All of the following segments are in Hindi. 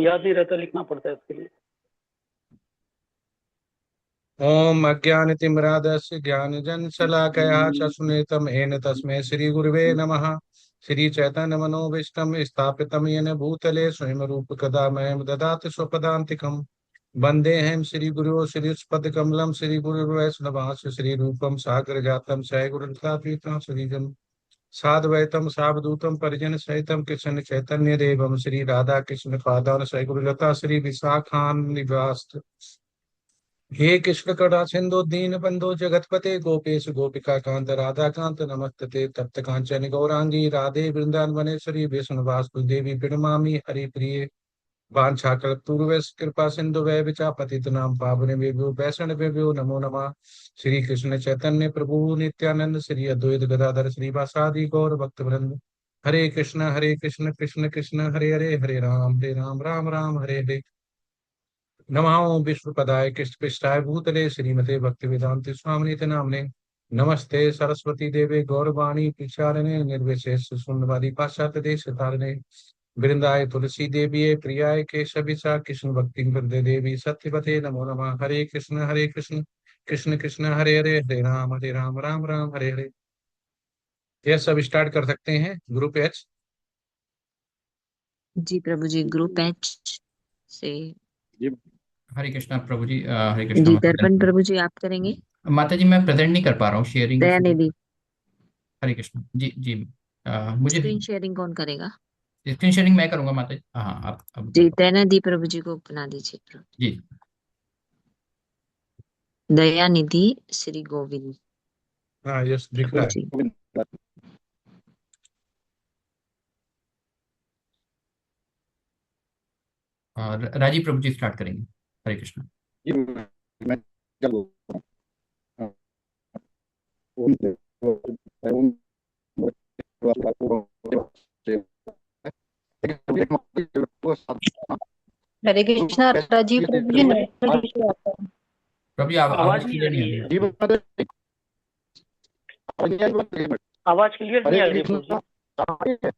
याद नहीं रहता, लिखना पड़ता है इसके लिए। ओम अज्ञानतिमिरादस्य ज्ञानजनशलाकया चक्षुषुनिमित्तं येन तस्मै श्रीगुरुवे नमः। श्री चैतन्य मनोभीष्टं स्थापितं येन भूतले स्वयं रूप कदा मह्यं ददाति स्वपदान्तिकम्। वन्देऽहं श्रीगुरो श्रीयुतपदकमलं श्रीगुरुर्वैष्णवांश्च श्रीरूपं सागरजातं सह श्रीजम् साद्वैतं सावधूतं परिजन सहितं कृष्ण चैतन्य देवं श्री राधा कृष्ण पादान सह गुरुलता श्री विशाखान्निवास। हे कृष्ण करुणा सिंधु दीन बंधु जगतपते गोपेश गोपिका कांत राधा कांत नमस्ते तप्त कांचन गौरांगी राधे वृंदावनेश्वरी विष्णुवास्तु देवी प्रणमामि हरि प्रिय वाञ्छाकल्पतरुभ्यश्च कृपा सिंधु पतितनां पावनेभ्यो वैष्णवेभ्यो नमो नमः। श्री कृष्ण चैतन्य प्रभु नित्यानंद श्री अद्वैत गदाधर श्रीवासादि गौर भक्तवृंद। हरे कृष्ण कृष्ण कृष्ण हरे हरे हरे राम राम राम हरे हरे। नमो विष्णुपदाय कृष्णपृष्ठाय भूतले श्रीमते भक्तिवेदांत स्वामिनिति नामने। नमस्ते सरस्वती देवे गौरवाणी प्रचारिणे निर्विशेष शून्यवादी पाश्चात्य देश तारिणे। वृंदाय तुलसी देवी प्रियाय केशविचा कृष्ण भक्ति वृंदे देवी सत्यपथे नमो नमः। हरे कृष्ण कृष्ण कृष्ण हरे हरे हरे राम राम राम हरे हरे। यह सब स्टार्ट कर सकते हैं ग्रुप एच। जी प्रभु जी, ग्रुप एच से। हरे कृष्णा प्रभु जी, हरे कृष्णा जी माता दर्पण जी। प्रभु जी आप करेंगे? माता जी मैं प्रेजेंट नहीं कर पा रहा हूँ शेयरिंग। दयानिधि। हरे कृष्णा जी जी। मुझे स्क्रीन शेयरिंग कौन करेगा? स्क्रीन शेयरिंग मैं करूंगा माता जी। हाँ आप अब जी दयानिधि प्रभु जी को बना दीजिए प्रभु। जी। दयानिधि श्री गोविंद। हाँ यस दिख रहा है। जी और राजीव प्रभु जी स्टार्ट करेंगे। हरे कृष्णा। मैं चल बोल रहा हूँ। हरे कृष्णा। राजीव प्रभु जी नेटवर्क इशू आता है। प्रभु जी आवाज नहीं आ रही है। आवाज क्लियर नहीं आ रही प्रभु जी।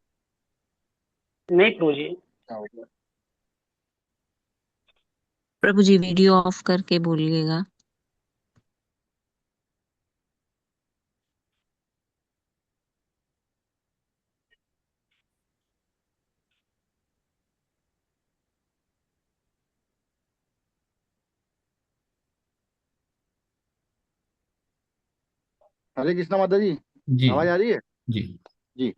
नहीं प्रभु जी। प्रभु जी वीडियो ऑफ करके बोलिएगा। हरे कृष्णा माता जी, जी आवाज आ रही है? जी जी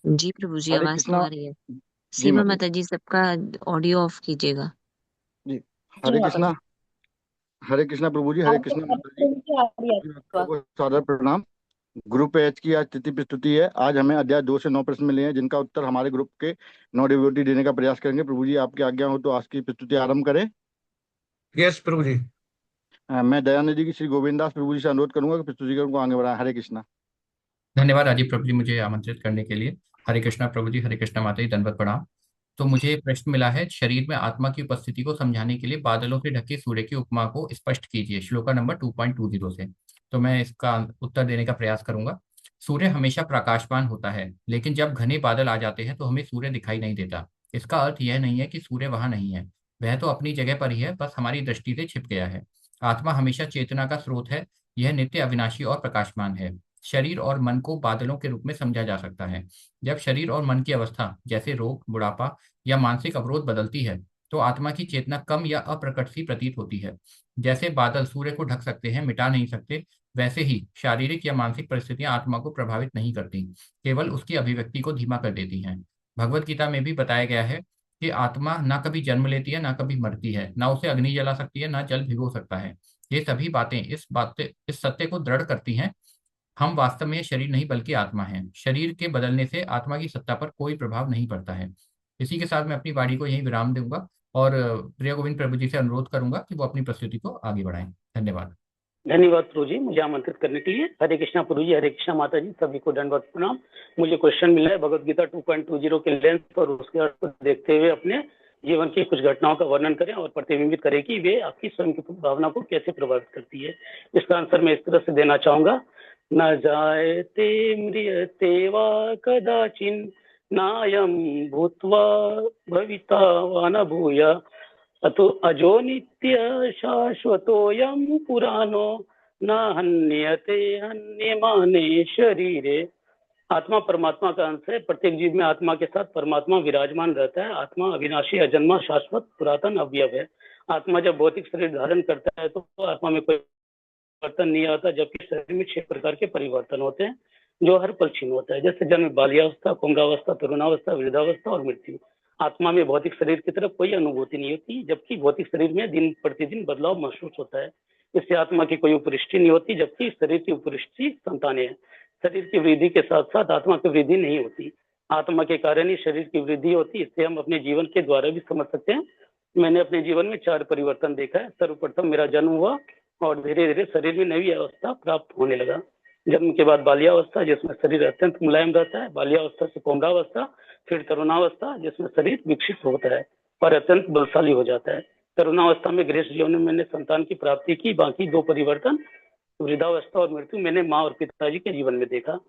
जी प्रभु जी हरे आवाज तो कृष्णा। आ रही है। जी सीमा माता माता जी सबका ऑडियो ऑफ कीजिएगा। जी। जी हरे माता कृष्णा। जी। हरे कृष्णा प्रभु जी, हरे कृष्णा माता जी। आपको सादर प्रणाम। ग्रुप एच की आज तिथि प्रस्तुति है। आज हमें अध्याय 2 से 9 प्रश्न मिले हैं जिनका उत्तर हमारे ग्रुप के 9 डिवोटी देने का प्रयास करेंगे। प्रभु जी आपकी आज्ञा हो तो आज की प्रस्तुति आरंभ करें। यस प्रभु जी। मैं दयानिधि की श्री गोविंदास प्रभु जी से अनुरोध करूंगा कि प्रस्तुतिकरण को आगे बढ़ाएं। हरे कृष्णा। धन्यवाद राजीव प्रभु जी मुझे आमंत्रित करने के लिए। हरे कृष्णा प्रभु जी, हरे कृष्णा माता जी, दंडवत प्रणाम। तो मुझे प्रश्न मिला है, शरीर में आत्मा की उपस्थिति को समझाने के लिए बादलों से ढके सूर्य की उपमा को स्पष्ट कीजिए, श्लोका नंबर 2.20 से। तो मैं इसका उत्तर देने का प्रयास करूंगा। सूर्य हमेशा प्रकाशमान होता है, लेकिन जब घने बादल आ जाते हैं तो हमें सूर्य दिखाई नहीं देता। इसका अर्थ यह नहीं है कि सूर्य वहां नहीं है, वह तो अपनी जगह पर ही है, बस हमारी दृष्टि से छिप गया है। आत्मा हमेशा चेतना का स्रोत है, यह नित्य अविनाशी और प्रकाशमान है। शरीर और मन को बादलों के रूप में समझा जा सकता है। जब शरीर और मन की अवस्था जैसे रोग, बुढ़ापा या मानसिक अवरोध बदलती है, तो आत्मा की चेतना कम या अप्रकट सी प्रतीत होती है। जैसे बादल सूर्य को ढक सकते हैं, मिटा नहीं सकते, वैसे ही शारीरिक या मानसिक परिस्थितियां आत्मा को प्रभावित नहीं करती, केवल उसकी अभिव्यक्ति को धीमा कर देती हैं। भगवत गीता में भी बताया गया है कि आत्मा ना कभी जन्म लेती है, ना कभी मरती है, ना उसे अग्नि जला सकती है, ना जल भिगो सकता है। ये सभी बातें इस सत्य को दृढ़ करती हैं। हम वास्तव में शरीर नहीं बल्कि आत्मा हैं। शरीर के बदलने से आत्मा की सत्ता पर कोई प्रभाव नहीं पड़ता है। इसी के साथ मैं अपनी वाणी को यहीं विराम दूंगा और प्रिय गोविंद प्रभु जी से अनुरोध करूंगा कि वो अपनी प्रस्तुति को आगे बढ़ाएं। धन्यवाद। धन्यवाद प्रभु जी मुझे आमंत्रित करने के लिए। हरे कृष्णा प्रभु जी, हरे कृष्णा माता जी, सभी को दंडवत प्रणाम। मुझे क्वेश्चन मिला है भगवत गीता 2.20 के लेंथ और उसके अर्थ को देखते हुए अपने जीवन की कुछ घटनाओं का वर्णन करें और प्रतिबिंबित करें कि वे आपकी स्वयं की भावना को कैसे प्रभावित करती है। इसका आंसर मैं इस तरह से देना चाहूंगा। न जायते म्रियते वा कदाचिन नायं भूत्वा भविता वा न भूय अतो अजो नित्य शाश्वतोऽयं पुराणो न हन्यते हन्यमाने शरीरे। आत्मा परमात्मा का अंश है। प्रत्येक जीव में आत्मा के साथ परमात्मा विराजमान रहता है। आत्मा अविनाशी, अजन्मा, शाश्वत, पुरातन, अवयव है। आत्मा जब भौतिक शरीर धारण करता है तो आत्मा में कोई परिवर्तन नहीं आता, जबकि शरीर में 6 प्रकार के परिवर्तन होते हैं जो हर पल क्षीण होता है, जैसे जन्म, बाल्यावस्था, पौंगावस्था, तरुणावस्था, वृद्धावस्था और मृत्यु। आत्मा में भौतिक शरीर की तरफ कोई अनुभूति नहीं होती, जबकि भौतिक शरीर में दिन प्रतिदिन बदलाव महसूस होता है। इससे आत्मा की कोई उपरिष्टि नहीं होती, जबकि शरीर की उपरिष्टि संतानें हैं। शरीर की वृद्धि के साथ साथ आत्मा की वृद्धि नहीं होती। आत्मा के कारण ही शरीर की वृद्धि होती। इससे हम अपने जीवन के द्वारा भी समझ सकते हैं। मैंने अपने जीवन में 4 परिवर्तन देखा है। सर्वप्रथम मेरा जन्म हुआ और धीरे धीरे शरीर में नई अवस्था प्राप्त होने लगा। जन्म के बाद बाल्यावस्था, जिसमें शरीर अत्यंत मुलायम रहता है। बाल्यावस्था से पौंगावस्था, फिर तरुणावस्था, जिसमें शरीर विकसित होता है और अत्यंत बलशाली हो जाता है। तरुणावस्था में गृहस्थ जीवन में मैंने संतान की प्राप्ति की। बाकी 2 परिवर्तन, वृद्धावस्था और मृत्यु, मैंने माँ और पिताजी के जीवन में देखा।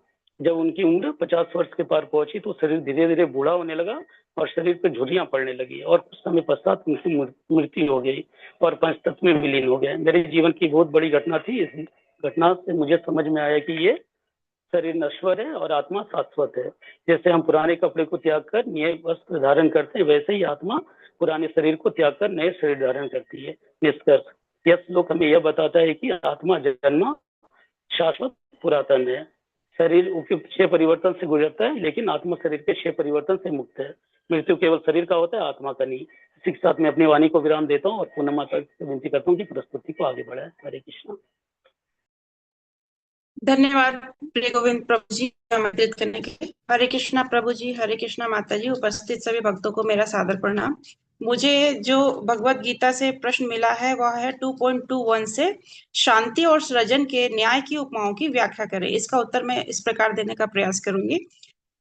जब उनकी उम्र 50 वर्ष के पार पहुंची तो शरीर धीरे धीरे बूढ़ा होने लगा और शरीर पर झुर्रियां पड़ने लगी और कुछ समय पश्चात उनकी मृत्यु हो गई और पंच तत्व में विलीन हो गए। मेरे जीवन की बहुत बड़ी घटना थी। इस घटना से मुझे समझ में आया कि ये शरीर नश्वर है और आत्मा शाश्वत है। जैसे हम पुराने कपड़े को त्याग कर नए वस्त्र धारण करते हैं, वैसे ही आत्मा पुराने शरीर को त्याग कर नए शरीर धारण करती है। निष्कर्ष, यह श्लोक हमें यह बताता है कि आत्मा जन्मा, शाश्वत, पुरातन है। शरीर उपयुक्त 6 परिवर्तन से गुजरता है, लेकिन आत्मा शरीर के 6 परिवर्तन से मुक्त है। मृत्यु केवल शरीर का होता है, आत्मा का नहीं। इसी के साथ मैं अपनी वाणी को विराम देता हूँ और पुनः माता से विनती करता हूँ कि प्रस्तुति को आगे बढ़ाए। हरे कृष्णा। धन्यवाद प्रिय गोविंद प्रभु जी आमंत्रित करने के लिए। हरे कृष्णा प्रभु जी, हरे कृष्णा माता जी, उपस्थित सभी भक्तों को मेरा सादर प्रणाम। मुझे जो भगवत गीता से प्रश्न मिला है वह है 2.21 से शांति और सृजन के न्याय की उपमाओं की व्याख्या करें। इसका उत्तर मैं इस प्रकार देने का प्रयास करूंगी।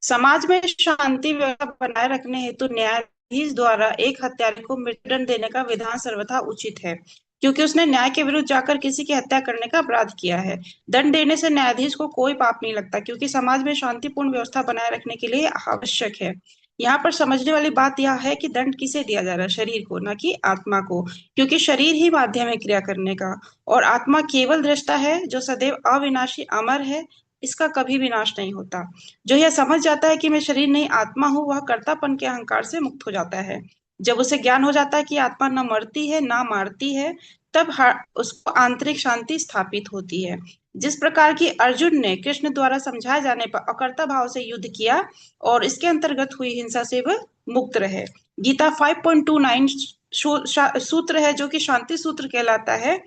समाज में शांति व्यवस्था बनाए रखने हेतु न्यायाधीश द्वारा एक हत्यारे को मृत्युदंड देने का विधान सर्वथा उचित है, क्योंकि उसने न्याय के विरुद्ध जाकर किसी की हत्या करने का अपराध किया है। दंड देने से न्यायाधीश को कोई पाप नहीं लगता, क्योंकि समाज में शांतिपूर्ण व्यवस्था बनाए रखने के लिए आवश्यक है। यहाँ पर समझने वाली बात यह है कि दंड किसे दिया जा रहा है, शरीर को, न कि आत्मा को, क्योंकि शरीर ही माध्यम है क्रिया करने का और आत्मा केवल दृष्टा है जो सदैव अविनाशी अमर है, इसका कभी विनाश नहीं होता। जो यह समझ जाता है कि मैं शरीर नहीं आत्मा हूँ, वह कर्तापन के अहंकार से मुक्त हो जाता है। जब उसे ज्ञान हो जाता है कि आत्मा न मरती है ना मारती है, तब उसको आंतरिक शांति स्थापित होती है। जिस प्रकार की अर्जुन ने कृष्ण द्वारा समझाए जाने पर अकर्ता भाव से युद्ध किया और इसके अंतर्गत हुई हिंसा से वह मुक्त रहे। गीता 5.29 सूत्र है जो कि शांति सूत्र कहलाता है।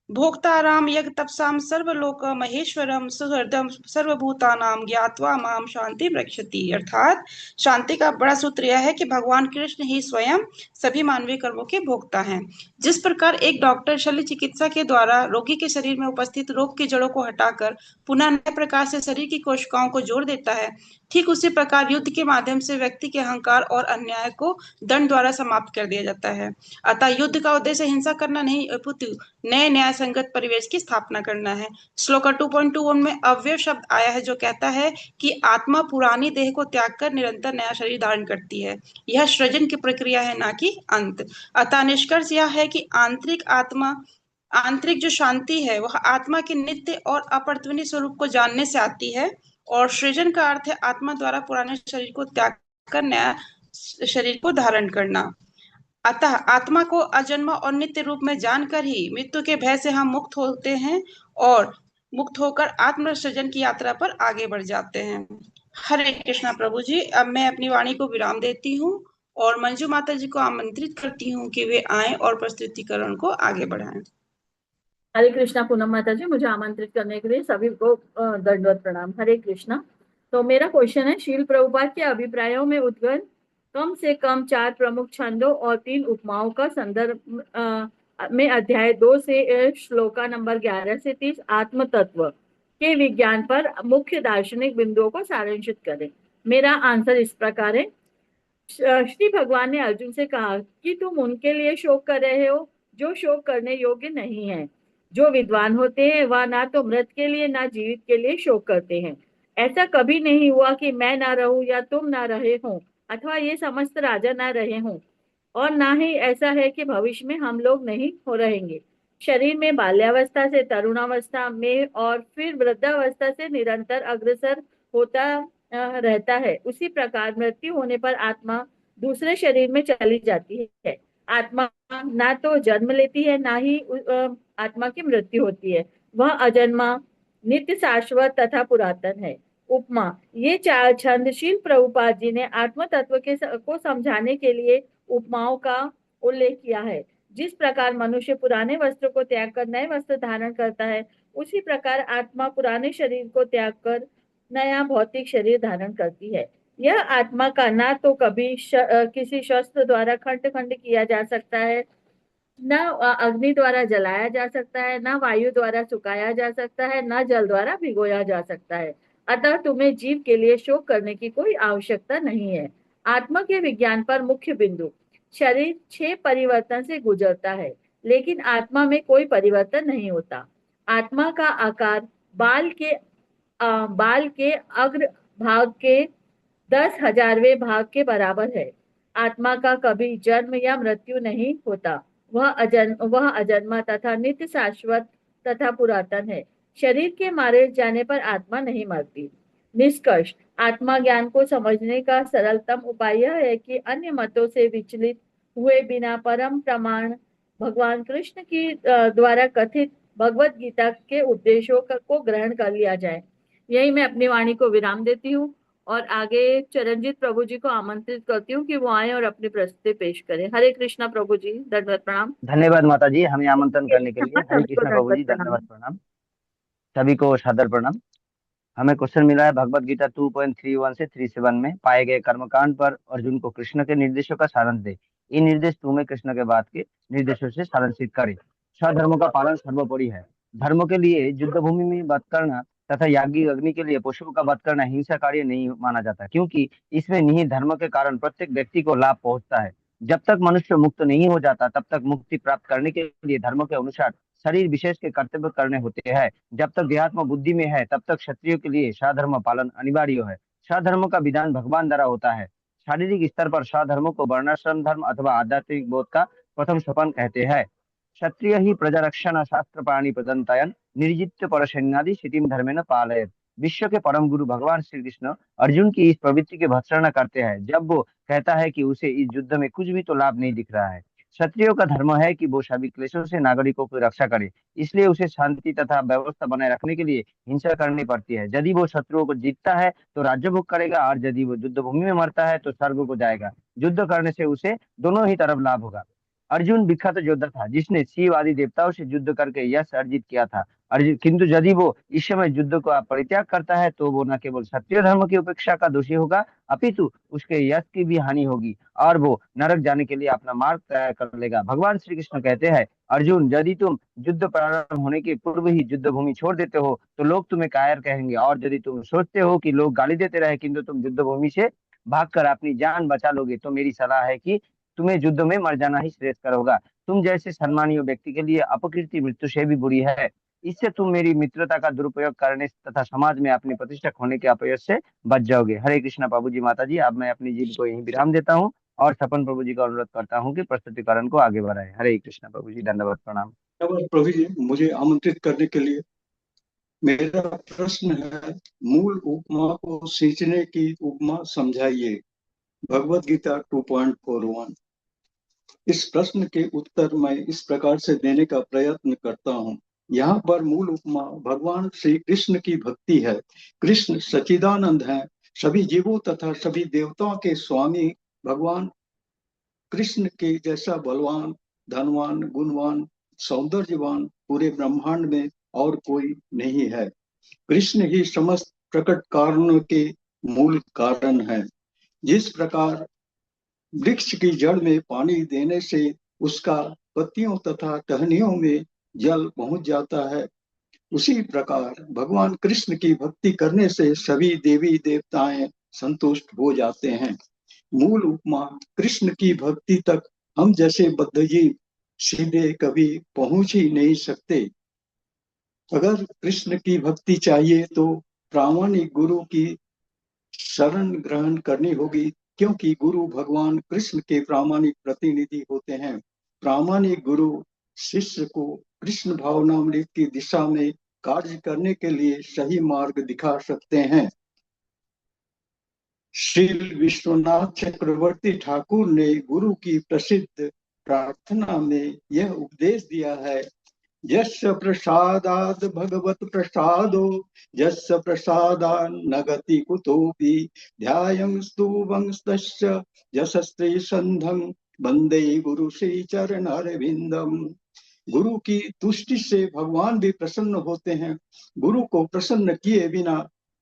भोक्ताराम यज्ञ तपसाम सर्वलोक महेश्वरम सुहृदम सर्वभूतानाम ज्ञात्वा माम शांति रक्षति। अर्थात शांति का बड़ा सूत्र यह है कि भगवान कृष्ण ही स्वयं सभी मानवीय कर्मों के भोक्ता हैं। जिस प्रकार एक डॉक्टर शल्य चिकित्सा के द्वारा रोगी के शरीर में उपस्थित रोग की जड़ों को हटाकर पुनः नए प्रकार से शरीर की कोशिकाओं को जोड़ देता है, ठीक उसी प्रकार युद्ध के माध्यम से व्यक्ति के अहंकार और अन्याय को दंड द्वारा समाप्त कर दिया जाता है। अतः युद्ध का उद्देश्य हिंसा करना नहीं, अपितु नए न्याय संगत परिवेश की स्थापना करना है। श्लोक 2.21 में अव्यय शब्द आया है जो कहता है कि आत्मा पुरानी देह को त्याग कर निरंतर नया शरीर धारण करती है। यह सृजन की प्रक्रिया है, ना कि अंत। अतः निष्कर्ष यह है कि आंतरिक जो शांति है वह आत्मा के नित्य और अपरिवर्तनीय स्वरूप को जानने से आती है और सृजन का अर्थ है आत्मा द्वारा पुराने शरीर को त्याग कर नया शरीर को धारण करना। अतः आत्मा को अजन्मा और नित्य रूप में जानकर ही मृत्यु के भय से हम मुक्त होते हैं और मुक्त होकर आत्म सृजन की यात्रा पर आगे बढ़ जाते हैं। हरे कृष्णा प्रभु जी। अब मैं अपनी वाणी को विराम देती हूँ और मंजू माता जी को आमंत्रित करती हूँ कि वे आएं और प्रस्तुतिकरण को आगे बढ़ाएं। हरे कृष्णा पूनम माता जी, मुझे आमंत्रित करने के लिए सभी को दंडवत प्रणाम। हरे कृष्णा। तो मेरा क्वेश्चन है, शील प्रभुपाद के अभिप्रायों में उद्गत कम से कम 4 प्रमुख छंदों और 3 उपमाओं का संदर्भ में अध्याय 2 से श्लोका नंबर 11 से 30 आत्म तत्व के विज्ञान पर मुख्य दार्शनिक बिंदुओं को सारांशित करें। मेरा आंसर इस प्रकार है। श्री भगवान ने अर्जुन से कहा कि तुम उनके लिए शोक कर रहे हो जो शोक करने योग्य नहीं है। जो विद्वान होते हैं वह ना तो मृत के लिए ना जीवित के लिए शोक करते हैं। ऐसा कभी नहीं हुआ कि मैं ना रहूं या तुम ना रहे हो अथवा ये समस्त राजा ना रहे हों, और ना ही ऐसा है कि भविष्य में हम लोग नहीं हो रहेंगे। शरीर में बाल्यावस्था से तरुणावस्था में और फिर वृद्धावस्था से निरंतर अग्रसर होता रहता है, उसी प्रकार मृत्यु होने पर आत्मा दूसरे शरीर में चली जाती है। आत्मा ना तो जन्म लेती है, ना ही आत्मा की मृत्यु होती है। वह अजन्मा, नित्य, शाश्वत तथा पुरातन है। उपमा, ये चार छंद शील प्रभुपाद जी ने आत्म तत्व को समझाने के लिए उपमाओं का उल्लेख किया है। जिस प्रकार मनुष्य पुराने वस्त्र को त्याग कर नए वस्त्र धारण करता है, उसी प्रकार आत्मा पुराने शरीर को त्याग कर नया भौतिक शरीर धारण करती है। यह आत्मा का ना तो कभी किसी शस्त्र द्वारा खंड खंड किया जा सकता है, न अग्नि द्वारा जलाया जा सकता है, न वायु द्वारा सुखाया जा सकता है, न जल द्वारा भिगोया जा सकता है। अतः तुम्हें जीव के लिए शोक करने की कोई आवश्यकता नहीं है। आत्मा के विज्ञान पर मुख्य बिंदु, शरीर 6 परिवर्तन से गुजरता है, लेकिन आत्मा में कोई परिवर्तन नहीं होता। आत्मा का आकार बाल के अग्र भाग के 10,000वें भाग के बराबर है। आत्मा का कभी जन्म या मृत्यु नहीं होता। वह अजन्मा तथा नित्य, शाश्वत तथा पुरातन है। शरीर के मारे जाने पर आत्मा नहीं मरती। निष्कर्ष, आत्मा ज्ञान को समझने का सरलतम उपाय यह है कि अन्य मतों से विचलित हुए बिना परम प्रमाण भगवान कृष्ण की द्वारा कथित भगवत गीता के उपदेशों को ग्रहण कर लिया जाए। यही मैं अपनी वाणी को विराम देती हूँ और आगे चरणजीत प्रभु जी को आमंत्रित करती हूँ कि वो आए और अपनी प्रस्तुति पेश करें। हरे कृष्णा प्रभु जी, दंडवत प्रणाम। धन्यवाद माता जी हमें आमंत्रण करने के लिए। हरे सभी को कृष्णा प्रभु जी, दंडवत प्रणाम। धन्यवाद प्रणाम। सभी को सादर प्रणाम। हमें क्वेश्चन मिला है भगवत गीता 2.31 से 37 में पाए गए कर्मकांड पर अर्जुन को कृष्ण के निर्देशों का सारांश दे। ये निर्देश तुम्हें कृष्ण के बाद के निर्देशों से सारांशित करे। स्वधर्म का पालन सर्वोपरि है। धर्म के लिए युद्ध भूमि में वध करना तथा याज्ञिक अग्नि के लिए पशुओं का वध करना हिंसा कार्य नहीं माना जाता, क्योंकि इसमें निहित धर्म के कारण प्रत्येक व्यक्ति को लाभ पहुंचता है। जब तक मनुष्य मुक्त नहीं हो जाता तब तक मुक्ति प्राप्त करने के लिए धर्म के अनुसार शरीर विशेष के कर्तव्य करने होते हैं। जब तक देहात्म बुद्धि में है तब तक क्षत्रियो के लिए स्वधर्म पालन अनिवार्य है। स्वधर्म का विधान भगवान द्वारा होता है। शारीरिक स्तर पर स्वधर्म को वर्णाश्रम धर्म अथवा आध्यात्मिक बोध का प्रथम सोपान कहते हैं। क्षत्रिय ही प्रजारक्षण शास्त्र प्राणी प्रदंतायन निर्जित्य परसैन्यादि स्थितिम धर्मेण पालयेत्। विश्व के परम गुरु भगवान श्री कृष्ण अर्जुन की इस प्रवृत्ति की भर्त्सना करते हैं जब वो कहता है कि उसे इस युद्ध में कुछ भी तो लाभ नहीं दिख रहा है। क्षत्रियो का धर्म है कि वो सभी क्लेशों से नागरिकों की रक्षा करे, इसलिए उसे शांति तथा व्यवस्था बनाए रखने के लिए हिंसा करनी पड़ती है। यदि वो शत्रुओं को जीतता है तो राज्य भोग करेगा और यदि वो युद्ध भूमि में मरता है तो स्वर्ग को जाएगा। युद्ध करने से उसे दोनों ही तरफ लाभ होगा। अर्जुन विख्यात योद्धा था जिसने शिव आदि देवताओं से युद्ध करके यश अर्जित किया था। अर्जुन किंतु यदि वो इस समय युद्ध को परित्याग करता है तो वो न केवल क्षत्रिय धर्म की उपेक्षा का दोषी होगा अपितु उसके यश की भी हानि होगी और वो नरक जाने के लिए अपना मार्ग तय कर लेगा। भगवान श्री कृष्ण कहते हैं, अर्जुन यदि तुम युद्ध प्रारंभ होने के पूर्व ही युद्ध भूमि छोड़ देते हो तो लोग तुम्हें कायर कहेंगे, और यदि तुम सोचते हो कि लोग गाली देते रहे किंतु तुम युद्ध भूमि से भागकर अपनी जान बचा लोगे तो मेरी सलाह है कि तुम्हें युद्ध में मर जाना ही श्रेयस्कर होगा। तुम जैसे सम्मानीय व्यक्ति के लिए अपकीर्ति मृत्यु से भी बुरी है। इससे तुम मेरी मित्रता का दुरुपयोग करने तथा समाज में अपनी प्रतिष्ठा खोने के अपयश से बच जाओगे। हरे कृष्णा प्रभु जी माता जी, अब मैं अपनी जीव को यहीं विराम देता हूँ और सपन प्रभु जी का अनुरोध करता हूँ कि प्रस्तुतिकरण को आगे बढ़ाए। हरे कृष्णा प्रभु जी, धन्यवाद प्रणाम। प्रभु जी मुझे आमंत्रित करने के लिए। मेरा प्रश्न है, मूल उपमा को सींचने की उपमा समझाइए। भगवत गीता 2.41। इस प्रश्न के उत्तर मैं इस प्रकार से देने का प्रयत्न करता हूँ। यहाँ पर मूल उपमा भगवान श्री कृष्ण की भक्ति है। कृष्ण सच्चिदानंद हैं, सभी जीवों तथा सभी देवताओं के स्वामी। भगवान कृष्ण के जैसा बलवान, धनवान, गुणवान, सौंदर्यवान पूरे ब्रह्मांड में और कोई नहीं है। कृष्ण ही समस्त प्रकट कारणों के मूल कारण है। जिस प्रकार वृक्ष की जड़ में पानी देने से उसका पत्तियों तथा टहनियों में जल पहुंच जाता है, उसी प्रकार भगवान कृष्ण की भक्ति करने से सभी देवी देवताएं संतुष्ट हो जाते हैं। मूल उपमा कृष्ण की भक्ति तक हम जैसे बद्धजीव सीधे कभी पहुंच ही नहीं सकते। अगर कृष्ण की भक्ति चाहिए तो प्रामाणिक गुरु की शरण ग्रहण करनी होगी, क्योंकि गुरु भगवान कृष्ण के प्रामाणिक प्रतिनिधि होते हैं। प्रामाणिक गुरु शिष्य को कृष्ण भावनामृत की दिशा में कार्य करने के लिए सही मार्ग दिखा सकते हैं। श्री विश्वनाथ चक्रवर्ती ठाकुर ने गुरु की प्रसिद्ध प्रार्थना में यह उपदेश दिया है, यस्य प्रसादाद भगवत प्रसादो यस्य प्रसादान न गति कुतोपि ध्यायं स्तुवंस्तस्य यशस्त्री संधं वंदे गुरु श्री चरण अरविंदम। गुरु की तुष्टि से भगवान भी प्रसन्न होते हैं। गुरु को प्रसन्न किए बिना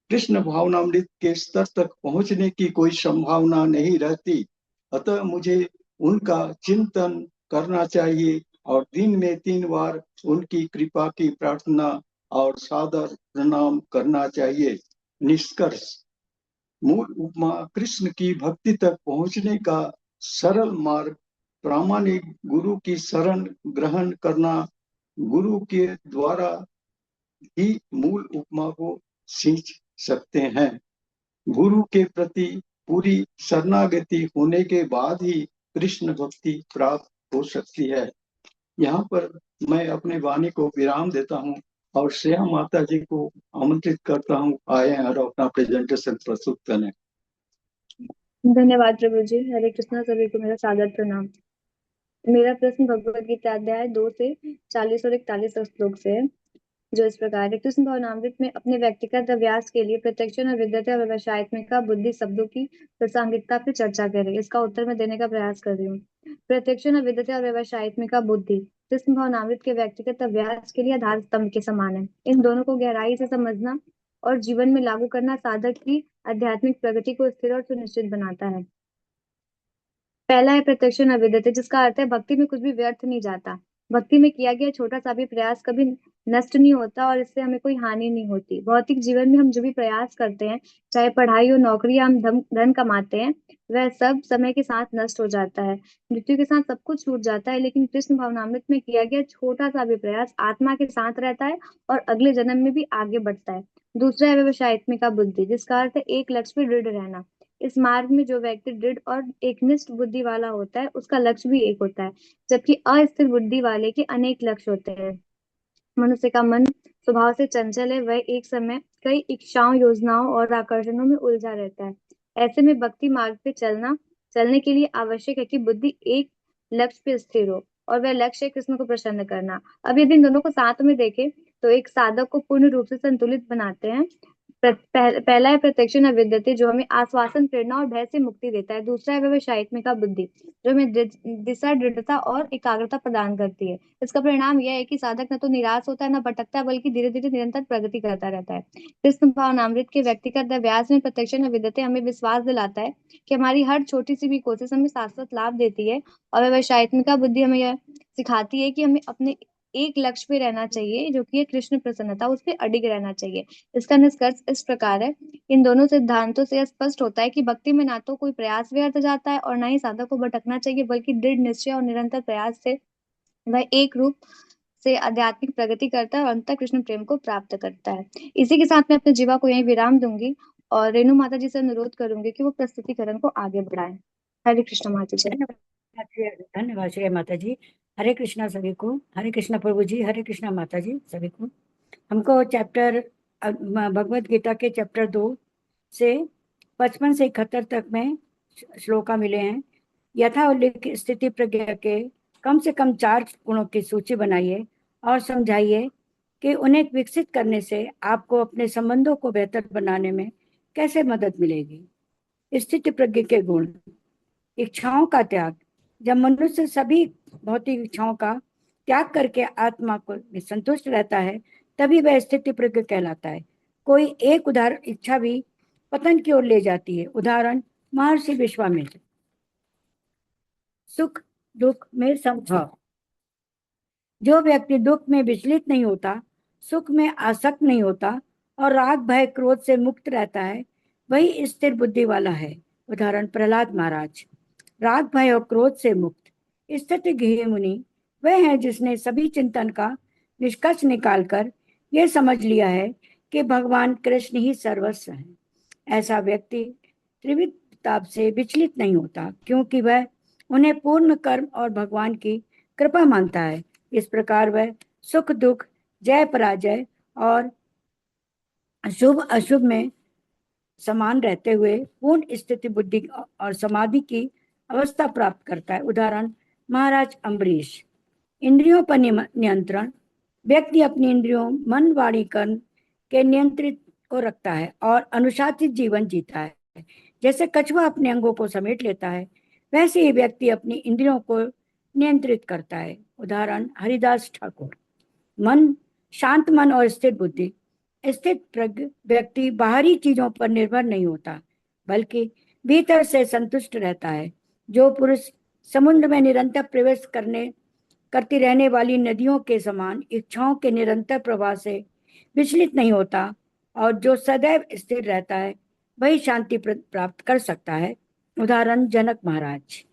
कृष्ण भावनामृत के स्तर तक पहुंचने की कोई संभावना नहीं रहती। अतः मुझे उनका चिंतन करना चाहिए और दिन में 3 बार उनकी कृपा की प्रार्थना और सादर प्रणाम करना चाहिए। निष्कर्ष, मूल उपमा कृष्ण की भक्ति तक पहुंचने का सरल मार्ग प्रामाणिक गुरु की शरण ग्रहण करना। गुरु के द्वारा ही मूल उपमा को सींच सकते हैं। गुरु के प्रति पूरी शरणागति होने के बाद ही कृष्ण भक्ति प्राप्त हो सकती है। यहाँ पर मैं अपने वाणी को विराम देता हूँ और श्रेया माता जी को आमंत्रित करता हूँ, आए और अपना प्रेजेंटेशन प्रस्तुत करें। धन्यवाद प्रभु जी। हरे कृष्णा, सभी को मेरा सादर प्रणाम। मेरा प्रश्न भगवद गीता अध्याय 2 से 40 और 41 श्लोक से है, जो इस प्रकार है। कृष्ण भावनामृत में अपने व्यक्तिगत अभ्यास के लिए प्रत्यक्ष और विद्यता व्यवसायित्मिका बुद्धि शब्दों की प्रासंगिकता पर चर्चा करें। इसका उत्तर मैं देने का प्रयास कर रही हूँ। प्रत्यक्ष और विद्यता व्यवसायित्मिका बुद्धि कृष्ण भावनामृत के व्यक्तिगत अभ्यास के लिए आधार स्तंभ के समान है। इन दोनों को गहराई से समझना और जीवन में लागू करना साधक की आध्यात्मिक प्रगति को स्थिर और सुनिश्चित बनाता है। पहला है प्रत्यक्ष और विद्यता, जिसका अर्थ है भक्ति में कुछ भी व्यर्थ नहीं जाता। भक्ति में किया गया छोटा सा भी प्रयास कभी नष्ट नहीं होता और इससे हमें कोई हानि नहीं होती। भौतिक जीवन में हम जो भी प्रयास करते हैं, चाहे पढ़ाई हो, नौकरी या हम धन कमाते हैं, वह सब समय के साथ नष्ट हो जाता है। मृत्यु के साथ सब कुछ छूट जाता है। लेकिन कृष्ण भावनामृत में किया गया छोटा सा भी प्रयास आत्मा के साथ रहता है और अगले जन्म में भी आगे बढ़ता है। दूसरा है व्यवसायित्मिका बुद्धि, जिसका अर्थ है एक लक्ष्य पर दृढ़ रहना। इस मार्ग में जो व्यक्ति दृढ़ और एकनिष्ठ बुद्धि वाला होता है, उसका लक्ष्य भी एक होता है, जबकि अस्थिर बुद्धि वाले के अनेक लक्ष्य होते हैं। मनुष्य का मन स्वभाव से चंचल है। वह एक समय कई इच्छाओं, योजनाओं और आकर्षणों में उलझा रहता है। ऐसे में भक्ति मार्ग पे चलने के लिए आवश्यक है कि बुद्धि एक लक्ष्य पे स्थिर हो और वह लक्ष्य है कृष्ण को प्रसन्न करना। अब यदि इन दोनों को साथ में देखें तो एक साधक को पूर्ण रूप से संतुलित बनाते हैं। पहला है प्रत्यक्ष विद्यते, जो हमें आश्वासन, प्रेरणा और भय से मुक्ति देता है। दूसरा है व्यवसायित्मिका बुद्धि, जो हमें दिशा, दृढ़ता और एकाग्रता प्रदान करती है। इसका परिणाम यह है कि साधक न तो निराश होता है, न भटकता है, बल्कि धीरे धीरे निरंतर प्रगति करता रहता है। कृष्ण भावनामृत के व्यक्तिगत अभ्यास में प्रत्यक्ष विद्यते हमें विश्वास दिलाता है कि हमारी हर छोटी सी भी कोशिश हमें शाश्वत लाभ देती है, और व्यवसायित्मिका बुद्धि हमें यह सिखाती है कि हमें अपने एक लक्ष्य पे रहना चाहिए, जो कि है कृष्ण प्रसन्नता, उस पर अडिग रहना चाहिए। इसका निष्कर्ष इस प्रकार है। इन दोनों सिद्धांतों से स्पष्ट होता है कि भक्ति में ना तो कोई प्रयास व्यर्थ जाता है और ना ही साधक को भटकना चाहिए, बल्कि दृढ़ निश्चय और निरंतर प्रयास से वह एक रूप से आध्यात्मिक प्रगति करता है और अंततः कृष्ण प्रेम को प्राप्त करता है। इसी के साथ मैं अपने जीवा को यही विराम दूंगी और रेणु माता जी से अनुरोध करूंगी कि वो प्रस्तुतिकरण को आगे बढ़ाएं। हरे कृष्ण माता जी। धन्यवाद श्री माता जी। हरे कृष्णा सभी को। हरे कृष्णा प्रभु जी, हरे कृष्णा माता जी सभी को। हमको चैप्टर भगवत गीता के चैप्टर 2 से 55 से 71 तक में श्लोका मिले हैं। यथा उल्लेखित स्थिति प्रज्ञा के कम से कम 4 गुणों की सूची बनाइए और समझाइए कि उन्हें विकसित करने से आपको अपने संबंधों को बेहतर बनाने में कैसे मदद मिलेगी। स्थिति प्रज्ञा के गुण: इच्छाओं का त्याग। जब मनुष्य सभी भौतिक इच्छाओं का त्याग करके आत्मा को संतुष्ट रहता है, तभी वह स्थिति प्रज्ञ कहलाता है। कोई एक उदाहरण इच्छा भी पतन की ओर ले जाती है। उदाहरण महर्षि विश्वामित्र। सुख दुख में समभाव। जो व्यक्ति दुख में विचलित नहीं होता, सुख में आसक्त नहीं होता और राग भय क्रोध से मुक्त रहता है, वही स्थिर बुद्धि वाला है। उदाहरण प्रहलाद महाराज। राग भय और क्रोध से मुक्त स्थिति गृह मुनि वह है जिसने सभी चिंतन का निष्कर्ष निकालकर यह समझ लिया है कि भगवान कृष्ण ही सर्वस्व है। ऐसा व्यक्ति त्रिविध ताप से विचलित नहीं होता, क्योंकि वह उन्हें पूर्ण कर्म और भगवान की कृपा मानता है। इस प्रकार वह सुख दुख, जय पराजय और शुभ अशुभ में समान रहते हुए पूर्ण स्थिति, बुद्धि और समाधि की अवस्था प्राप्त करता है। उदाहरण महाराज अम्बरीश। इंद्रियों पर नियंत्रण। व्यक्ति अपनी इंद्रियों, मन, वाणी, कर्म के नियंत्रित को रखता है और अनुशासित जीवन जीता है। जैसे कछुआ अपने अंगों को समेट लेता है, वैसे ही व्यक्ति अपनी इंद्रियों को नियंत्रित करता है। उदाहरण हरिदास ठाकुर। मन, शांत मन और स्थिर बुद्धि। स्थित प्रज्ञ व्यक्ति बाहरी चीजों पर निर्भर नहीं होता, बल्कि भीतर से संतुष्ट रहता है। जो पुरुष समुद्र में निरंतर प्रवेश करती रहने वाली नदियों के समान इच्छाओं के निरंतर प्रवाह से विचलित नहीं होता और जो सदैव स्थिर रहता है, वही शांति प्राप्त कर सकता है। उदाहरण जनक महाराज।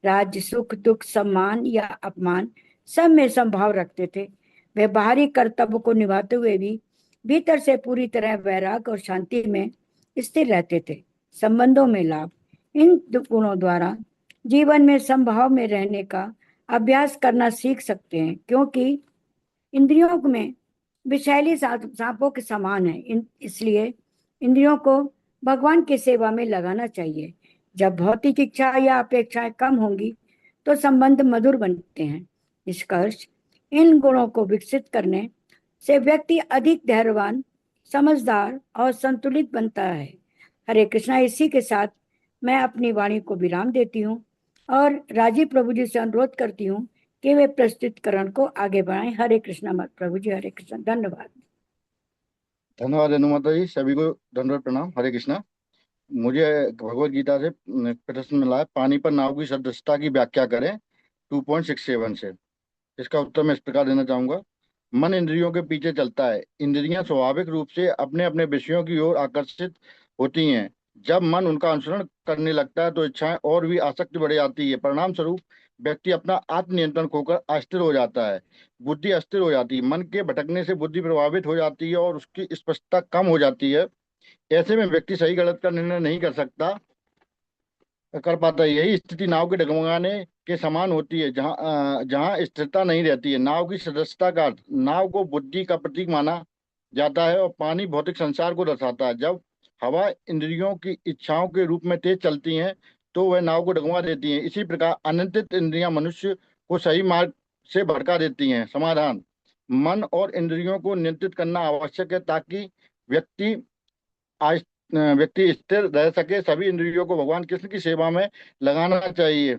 राज्य, सुख, दुख, सम्मान या अपमान सब में समभाव रखते थे। वे बाहरी कर्तव्य को निभाते हुए भी भीतर से पूरी तरह वैराग और शांति में स्थिर रहते थे। संबंधों में लाभ। इन गुणों द्वारा जीवन में समभाव में रहने का अभ्यास करना सीख सकते हैं, क्योंकि इंद्रियों में विषैली सांपों के समान है। इसलिए इंद्रियों को भगवान की सेवा में लगाना चाहिए। जब भौतिक इच्छा या अपेक्षाएं कम होंगी तो संबंध मधुर बनते हैं। निष्कर्ष, इन गुणों को विकसित करने से व्यक्ति अधिक धैर्यवान, समझदार और संतुलित बनता है। हरे कृष्णा। इसी के साथ मैं अपनी वाणी को विराम देती हूँ और राजीव प्रभु जी से अनुरोध करती हूँ कि वे प्रस्तुतिकरण को आगे बढ़ाएं। हरे कृष्णा प्रभु जी। हरे कृष्णा। धन्यवाद। धन्यवाद अनुमाता जी, सभी को दंडवत प्रणाम। हरे कृष्णा। मुझे भगवत गीता से प्रश्न मिला है, पानी पर नाव की सदस्यता की व्याख्या करें 2.67 से। इसका उत्तर मैं इस प्रकार देना चाहूंगा। मन इंद्रियों के पीछे चलता है। इंद्रियां स्वाभाविक रूप से अपने अपने विषयों की ओर आकर्षित होती हैं। जब मन उनका अनुसरण करने लगता है तो इच्छाएं और भी आसक्ति बढ़ जाती है। परिणाम स्वरूप व्यक्ति अपना आत्मनियंत्रण खोकर अस्थिर हो जाता है। बुद्धि अस्थिर हो जाती है। मन के भटकने से बुद्धि प्रभावित हो जाती है और उसकी स्पष्टता कम हो जाती है। ऐसे में व्यक्ति सही गलत का निर्णय नहीं कर पाता है। यही स्थिति नाव के डगमगाने के समान होती है, जहाँ स्थिरता नहीं रहती है। नाव की सदस्यता का अर्थ, नाव को बुद्धि का प्रतीक माना जाता है और पानी भौतिक संसार को दर्शाता है। जब हवा इंद्रियों की इच्छाओं के रूप में तेज चलती हैं तो वह नाव को डगमगा देती हैं। इसी प्रकार अनियंत्रित इंद्रियां मनुष्य को सही मार्ग से भटका देती हैं। समाधान, मन और इंद्रियों को नियंत्रित करना आवश्यक है ताकि व्यक्ति व्यक्ति स्थिर रह सके। सभी इंद्रियों को भगवान कृष्ण की सेवा में लगाना चाहिए।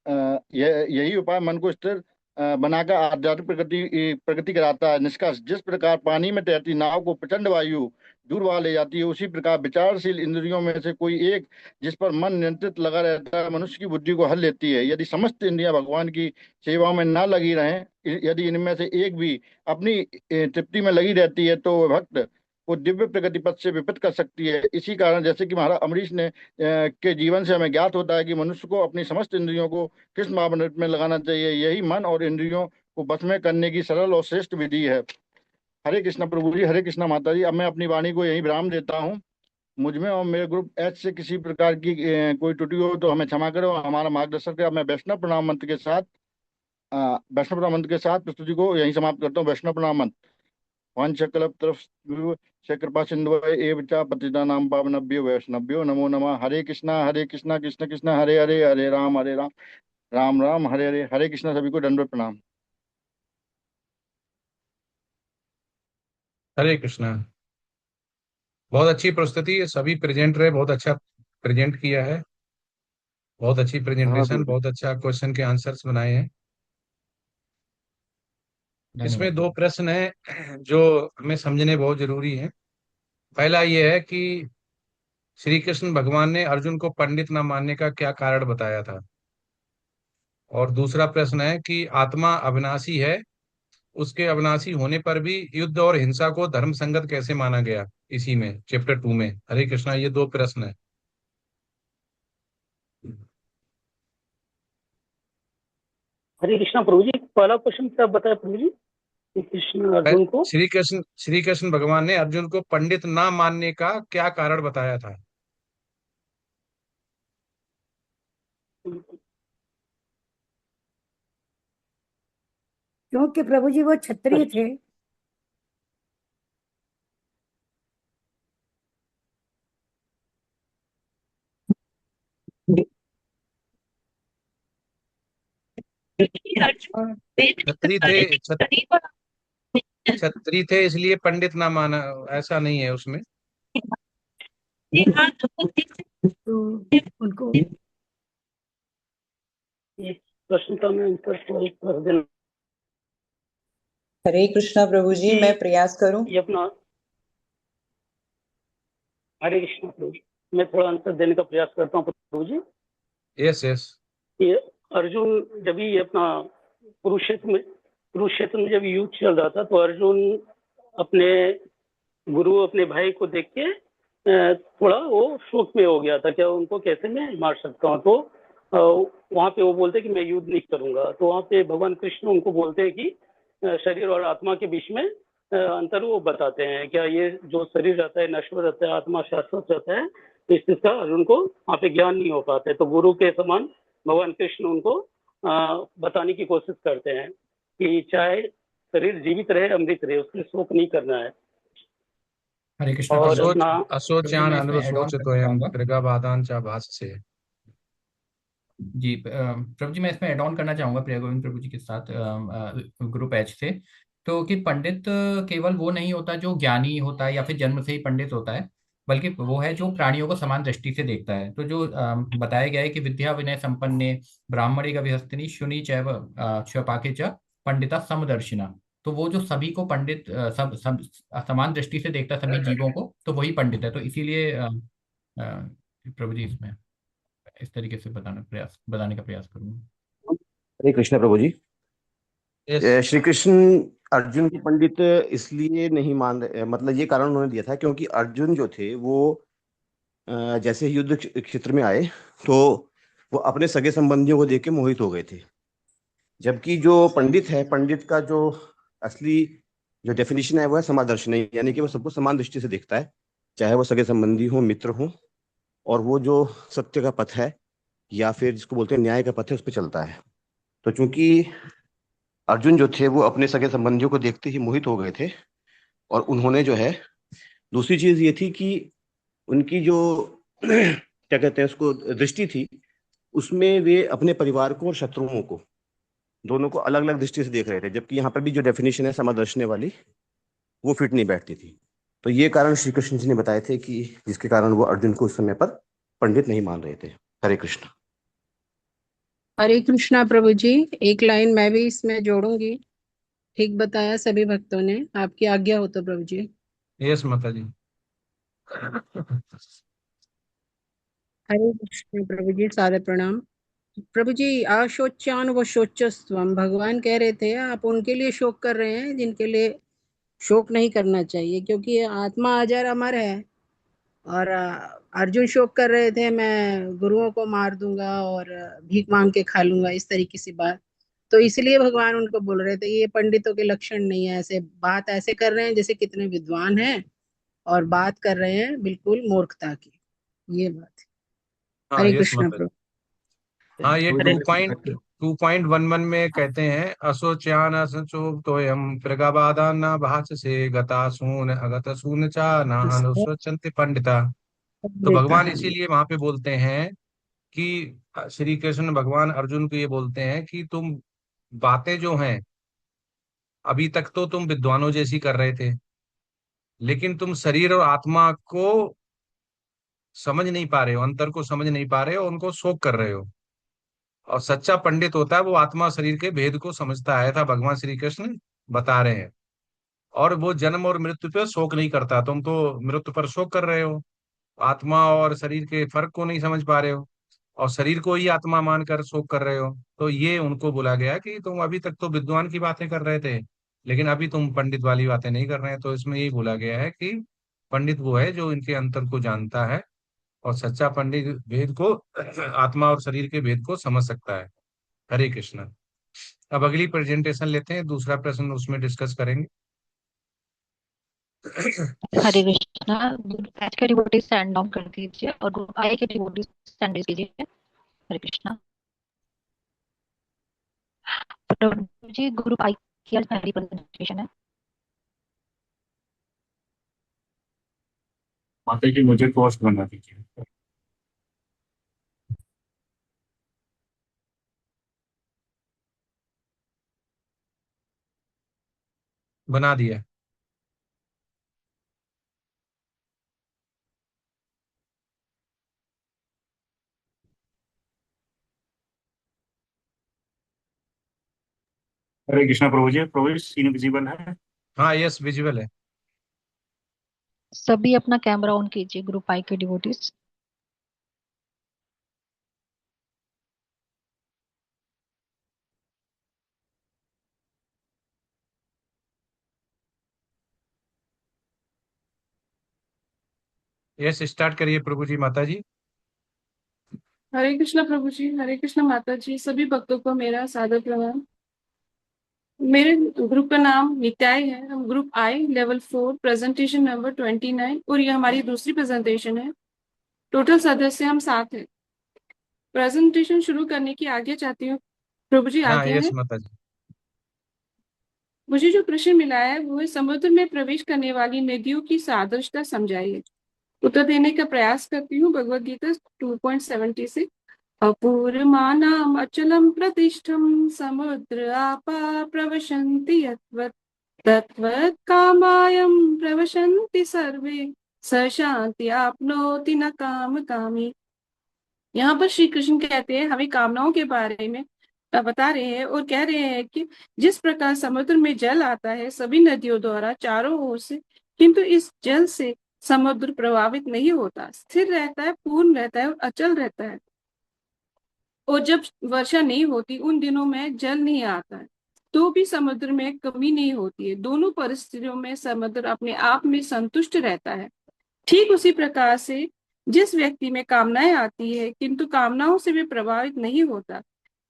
यही उपाय मन को स्थिर बनाकर आध्यात्मिक प्रगति कराता है। निष्कर्ष, जिस प्रकार पानी में तैरती नाव को प्रचंड वायु दूर वहा ले जाती है, उसी प्रकार विचारशील इंद्रियों में से कोई एक जिस पर मन नियंत्रित लगा रहता है, मनुष्य की बुद्धि को हल लेती है। यदि समस्त इंद्रियां भगवान की सेवा में न लगी रहें, यदि इनमें से एक भी अपनी तृप्ति में लगी रहती है, तो वह भक्त को दिव्य प्रगति पथ से विपत कर सकती है। इसी कारण जैसे कि महाराज अम्बरीश ने के जीवन से हमें ज्ञात होता है कि मनुष्य को अपनी समस्त इंद्रियों को कृष्ण महामृत में लगाना चाहिए। यही मन और इंद्रियों को बस में करने की सरल और श्रेष्ठ विधि है। हरे कृष्णा प्रभु जी। हरे कृष्णा माता जी। अब मैं अपनी वाणी को यहीं विराम देता हूँ। मुझ में और मेरे ग्रुप एच से किसी प्रकार की कोई त्रुटि हो तो हमें क्षमा करो, हमारा मार्गदर्शन करें। मैं वैष्णव प्रणाम मंत्र के साथ प्रस्तुति को यहीं समाप्त करता हूँ। वैष्णव प्रणाम मंत्र। वंशकल्पतरुभ्यो च कृपा सिन्धु एव च पतितानां पावनेभ्यो वैष्णवेभ्यो नमो नमः। हरे कृष्णा कृष्ण कृष्ण हरे हरे, हरे राम राम राम हरे हरे। हरे कृष्णा। सभी को दंडवत प्रणाम। हरे कृष्णा। बहुत अच्छी प्रस्तुति है, सभी प्रेजेंट रहे, बहुत अच्छा प्रेजेंट किया है, बहुत अच्छी प्रेजेंटेशन, बहुत अच्छा क्वेश्चन के आंसर्स बनाए हैं। इसमें दो प्रश्न हैं जो हमें समझने बहुत जरूरी है। पहला ये है कि श्री कृष्ण भगवान ने अर्जुन को पंडित न मानने का क्या कारण बताया था, और दूसरा प्रश्न है कि आत्मा अविनाशी है, उसके अविनाशी होने पर भी युद्ध और हिंसा को धर्म संगत कैसे माना गया इसी में चैप्टर 2 में। हरे कृष्णा। ये दो प्रश्न है। हरे कृष्णा प्रभु जी। पहला क्वेश्चन क्या बताया प्रभु जी? श्री कृष्ण अर्जुन को श्री कृष्ण भगवान ने अर्जुन को पंडित ना मानने का क्या कारण बताया था? क्योंकि प्रभु जी वो क्षत्रिय थे। क्षत्रिय थे इसलिए पंडित ना माना, ऐसा नहीं है उसमें। तो उनको प्रश्न का मैं उत्तर कर देना। हरे कृष्णा प्रभु जी, मैं प्रयास करूं। ये अपना हरे कृष्णा प्रभु जी, मैं थोड़ा आंसर देने का प्रयास करता हूँ प्रभु जी। Yes yes. ये अर्जुन जब ये अपना कुरुक्षेत्र में जब युद्ध चल रहा था, तो अर्जुन अपने गुरु अपने भाई को देख के थोड़ा वो शोक में हो गया था, क्या उनको कैसे मैं मार सकता हूँ। तो वहां पे वो बोलते कि मैं युद्ध नहीं करूंगा। तो वहां पे भगवान कृष्ण उनको बोलते हैं कि शरीर और आत्मा के बीच में अंतर वो बताते हैं, क्या ये जो शरीर रहता है नश्वर रहता है, आत्मा शाश्वत रहता है, इस चीज का अर्जुन को वहाँ पे ज्ञान नहीं हो पाता है। तो गुरु के समान भगवान कृष्ण उनको बताने की कोशिश करते हैं कि चाहे शरीर जीवित रहे अमृत रहे, उसके शोक नहीं करना है। हरे कृष्ण और प्रभु अपना असोच्यान अनुशोच तो प्रगाबादान चा भास से। जी प्रभु जी, मैं इसमें एड ऑन करना चाहूंगा प्रिया गोविंद प्रभु जी के साथ ग्रुप एच से। तो कि पंडित केवल वो नहीं होता जो ज्ञानी होता है या फिर जन्म से ही पंडित होता है, बल्कि वो है जो प्राणियों को समान दृष्टि से देखता है। तो जो बताया गया है कि विद्या विनय संपन्ने ब्राह्मणी का विहस्तिनी शुनि चैव क्षपाके च पंडिता समदर्शिना। तो वो जो सभी को पंडित समान दृष्टि से देखता है, सभी जीवों को, तो वही पंडित है। तो इसीलिए प्रभु जी इसमें इस तरीके से बताने का प्रयास करूंगा। हरे कृष्ण प्रभु जी। श्री कृष्ण अर्जुन को पंडित इसलिए नहीं मान रहे, मतलब ये कारण उन्होंने दिया था क्योंकि अर्जुन जो थे वो जैसे ही युद्ध क्षेत्र में आए तो वो अपने सगे संबंधियों को देख के मोहित हो गए थे। जबकि जो पंडित है, पंडित का जो असली जो डेफिनेशन है वो है समादर्शन, यानी कि वो सबको समान दृष्टि से देखता है, चाहे वो सगे संबंधी हो, मित्र हो, और वो जो सत्य का पथ है या फिर जिसको बोलते हैं न्याय का पथ है उस पर चलता है। तो चूंकि अर्जुन जो थे वो अपने सगे संबंधियों को देखते ही मोहित हो गए थे, और उन्होंने जो है दूसरी चीज ये थी कि उनकी जो क्या कहते हैं उसको दृष्टि थी, उसमें वे अपने परिवार को और शत्रुओं को दोनों को अलग अलग दृष्टि से देख रहे थे, जबकि यहाँ पर भी जो डेफिनेशन है समादर्शने वाली वो फिट नहीं बैठती थी। तो ये कारण श्री कृष्ण जी ने बताए थे कि जिसके कारण वो अर्जुन को उस समय पर पंडित नहीं मान रहे थे। हरे कृष्ण। हरे कृष्णा प्रभु जी, एक लाइन मैं भी इसमें जोड़ूंगी। ठीक बताया सभी भक्तों ने, आपकी आज्ञा हो तो प्रभु जी। यस माता जी। हरे कृष्ण प्रभु जी, सादर प्रणाम प्रभु जी। अशोच्यान व शोचस्वम, भगवान कह रहे थे आप उनके लिए शोक कर रहे हैं जिनके लिए शोक नहीं करना चाहिए, क्योंकि आत्मा अजर अमर है। और अर्जुन शोक कर रहे थे मैं गुरुओं को मार दूंगा और भीख मांग के खा लूंगा, इस तरीके की बात। तो इसलिए भगवान उनको बोल रहे थे ये पंडितों के लक्षण नहीं है, ऐसे बात ऐसे कर रहे हैं जैसे कितने विद्वान हैं और बात कर रहे हैं बिल्कुल मूर्खता की, ये बात है। हरे कृष्ण प्रभु। हाँ, ये 2.11 में कहते हैं असोच्यान असंचो तोयम प्रगाबादान न भास से गतासून अगतसून चा नानुसोचन्ति पंडिता। तो भगवान इसीलिए वहां पे बोलते हैं कि श्री कृष्ण भगवान अर्जुन को ये बोलते हैं कि तुम बातें जो हैं अभी तक तो तुम विद्वानों जैसी कर रहे थे, लेकिन तुम शरीर और आत्मा को समझ नहीं पा रहे हो, अंतर को समझ नहीं पा रहे हो, उनको शोक कर रहे हो। और सच्चा पंडित होता है वो आत्मा शरीर के भेद को समझता है, था भगवान श्री कृष्ण बता रहे हैं। और वो जन्म और मृत्यु पे शोक नहीं करता। तुम तो मृत्यु पर शोक कर रहे हो, आत्मा और शरीर के फर्क को नहीं समझ पा रहे हो, और शरीर को ही आत्मा मानकर शोक कर रहे हो। तो ये उनको बोला गया कि तुम अभी तक तो विद्वान की बातें कर रहे थे, लेकिन अभी तुम पंडित वाली बातें नहीं कर रहे हैं। तो इसमें यही बोला गया है कि पंडित वो है जो इनके अंतर को जानता है, और सच्चा पंडित भेद को आत्मा और शरीर के भेद को समझ सकता है। हरे कृष्ण। अब अगली प्रेजेंटेशन लेते हैं, दूसरा प्रश्न उसमें डिस्कस करेंगे। हरे कृष्णा। ग्रुप एच के डिवोटीज स्टैंड डाउन कर दीजिए और ग्रुप आई के डिवोटीज स्टैंड रेज कीजिए। हरे कृष्णा। प्रभु जी ग्रुप आई की आज पहली प्रेजेंटेशन है। माता जी मुझे कोर्स बना दीजिए। बना दिया। हरे कृष्णा प्रभु जी सीन विजिबल है? हाँ यस विजुअल है। सभी अपना कैमरा ऑन कीजिए ग्रुप आई के डिवोटीज। यस स्टार्ट करिए प्रभु जी माता जी। हरे कृष्णा प्रभु जी, हरे कृष्णा माता जी, सभी भक्तों को मेरा सादर प्रणाम। मेरे ग्रुप का नाम नित्याय है। हम group I level 4 presentation number 29 और ये हमारी दूसरी प्रेजेंटेशन है। टोटल सदस्य हम 7 हैं। प्रेजेंटेशन शुरू करने की आज्ञा चाहती हूँ। प्रभु जी हाँ आज्ञा यस है। माता जी। मुझे जो प्रश्न मिला है वो है समुद्र में प्रवेश करने वाली नदियों की सादृश्यता समझाइए। उत्तर देने का प्रयास करती हूँ। भगवद गीता 2.70 से अपूर्वमानाम अचलम प्रतिष्ठम समुद्र आपा प्रवशन्ति यत्वत् तत्वत् कामायम प्रवशन्ति सर्वे स शांति आपनोति न काम कामी। यहाँ पर श्री कृष्ण कहते हैं, हमें कामनाओं के बारे में बता रहे हैं और कह रहे हैं कि जिस प्रकार समुद्र में जल आता है सभी नदियों द्वारा चारों ओर से, किंतु इस जल से समुद्र प्रभावित नहीं होता, स्थिर रहता है, पूर्ण रहता है और अचल रहता है। और जब वर्षा नहीं होती उन दिनों में जल नहीं आता है तो भी समुद्र में कमी नहीं होती है। दोनों परिस्थितियों में समुद्र अपने आप में संतुष्ट रहता है। ठीक उसी प्रकार से जिस व्यक्ति में कामनाएं आती है किंतु कामनाओं से भी प्रभावित नहीं होता,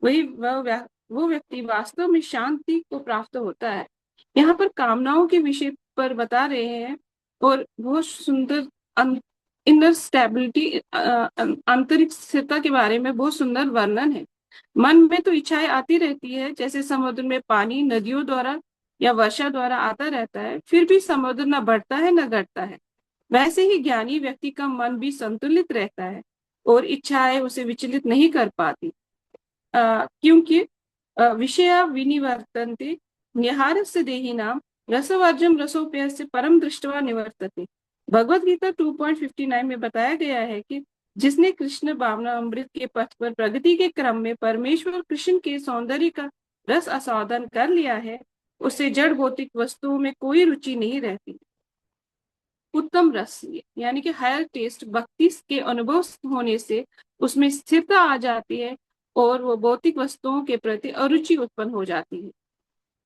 वो व्यक्ति वास्तव में शांति को प्राप्त होता है। यहाँ पर कामनाओं के विषय पर बता रहे हैं और बहुत सुंदर इनर स्टेबिलिटी, आंतरिक स्थिरता के बारे में बहुत सुंदर वर्णन है। मन में तो इच्छाएं आती रहती है, जैसे समुद्र में पानी नदियों द्वारा या वर्षा द्वारा आता रहता है, फिर भी समुद्र न बढ़ता है न घटता है। वैसे ही ज्ञानी व्यक्ति का मन भी संतुलित रहता है और इच्छाएं उसे विचलित नहीं कर पाती, क्योंकि विषया विनिवर्तन्ते निहारस्य देहिनां रसवर्जम रसोप्यस्य परम दृष्ट्वा निवर्तते। भगवद गीता 2.59 में बताया गया है कि जिसने कृष्ण भावना अमृत के पथ पर प्रगति के क्रम में परमेश्वर कृष्ण के सौंदर्य का रस आस्वादन कर लिया है, उसे जड़ भौतिक वस्तुओं में कोई रुचि नहीं रहती। उत्तम रस यानी कि हायर टेस्ट भक्ति के अनुभव होने से उसमें स्थिरता आ जाती है और वो भौतिक वस्तुओं के प्रति अरुचि उत्पन्न हो जाती है।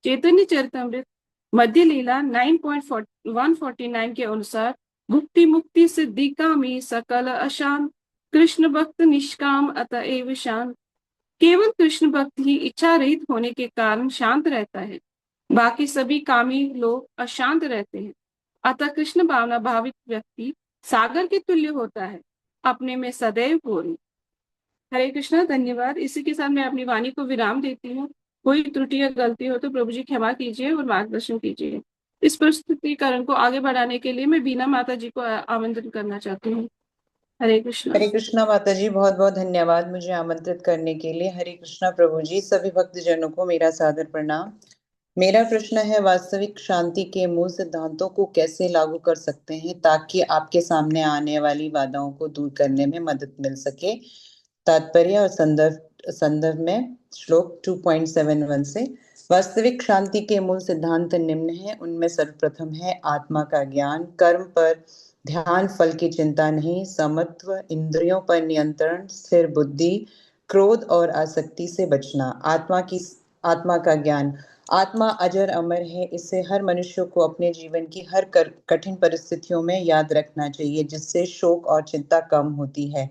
चैतन्य चरितमृत मध्य लीला 9.149 के अनुसार भुक्ति मुक्ति सिद्धि कामी सकल अशांत कृष्ण भक्त निष्काम अतएव शांत। केवल कृष्ण भक्त ही इच्छा रहित होने के कारण शांत रहता है, बाकी सभी कामी लोग अशांत रहते हैं। अतः कृष्ण भावना भावित व्यक्ति सागर के तुल्य होता है, अपने में सदैव पूर्ण। हरे कृष्णा, धन्यवाद। इसी के साथ मैं अपनी वाणी को विराम देती हूँ। कोई त्रुटि या गलती हो तो प्रभु जी क्षमा कीजिए और मार्गदर्शन कीजिए। इस प्रस्तुतिकरण को आगे बढ़ाने के लिए मैं बीना माता जी को आमंत्रित करना चाहती हूँ। हरे कृष्णा माता जी, बहुत बहुत धन्यवाद मुझे आमंत्रित करने के लिए। हरे कृष्णा प्रभु जी, सभी भक्तजनों को मेरा सादर प्रणाम। मेरा प्रश्न है, वास्तविक शांति के मूल सिद्धांतों को कैसे लागू कर सकते हैं ताकि आपके सामने आने वाली बाधाओं को दूर करने में मदद मिल सके। तात्पर्य और संदर्भ में श्लोक 2.71 से। वास्तविक शांति के मूल सिद्धांत निम्न है। उनमें सर्वप्रथम है आत्मा का ज्ञान, कर्म पर ध्यान, फल की चिंता नहीं, समत्व, इंद्रियों पर नियंत्रण, स्थिर बुद्धि, क्रोध और आसक्ति से बचना। आत्मा का ज्ञान। आत्मा अजर अमर है, इसे हर मनुष्य को अपने जीवन की हर कठिन परिस्थितियों में याद रखना चाहिए, जिससे शोक और चिंता कम होती है।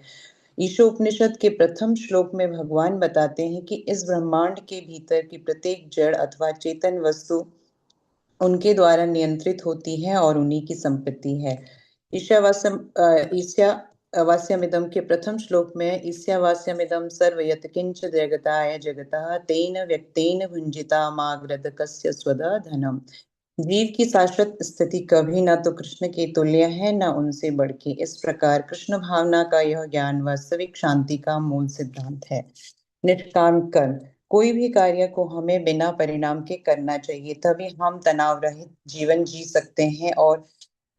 ईशोपनिषद के प्रथम श्लोक में भगवान बताते हैं कि इस ब्रह्मांड के भीतर की प्रत्येक जड़ अथवा चेतन वस्तु उनके द्वारा नियंत्रित होती है और उन्हीं की संपत्ति है। ईशावास्यमिदम के प्रथम श्लोक में ईशावास्यमिदम सर्व यत्किंच जगताय जगतः तेन व्यक्तेन भुंजिता माग्रत कस्य स्वदा धनम। जीव की शाश्वत स्थिति कभी न तो कृष्ण के तुल्य है न उनसे बढ़ के। इस प्रकार कृष्ण भावना का यह ज्ञान वास्तविक शांति का मूल सिद्धांत है। निष्काम कर्म, कोई भी कार्य को हमें बिना परिणाम के करना चाहिए, तभी हम तनाव रहित जीवन जी सकते हैं और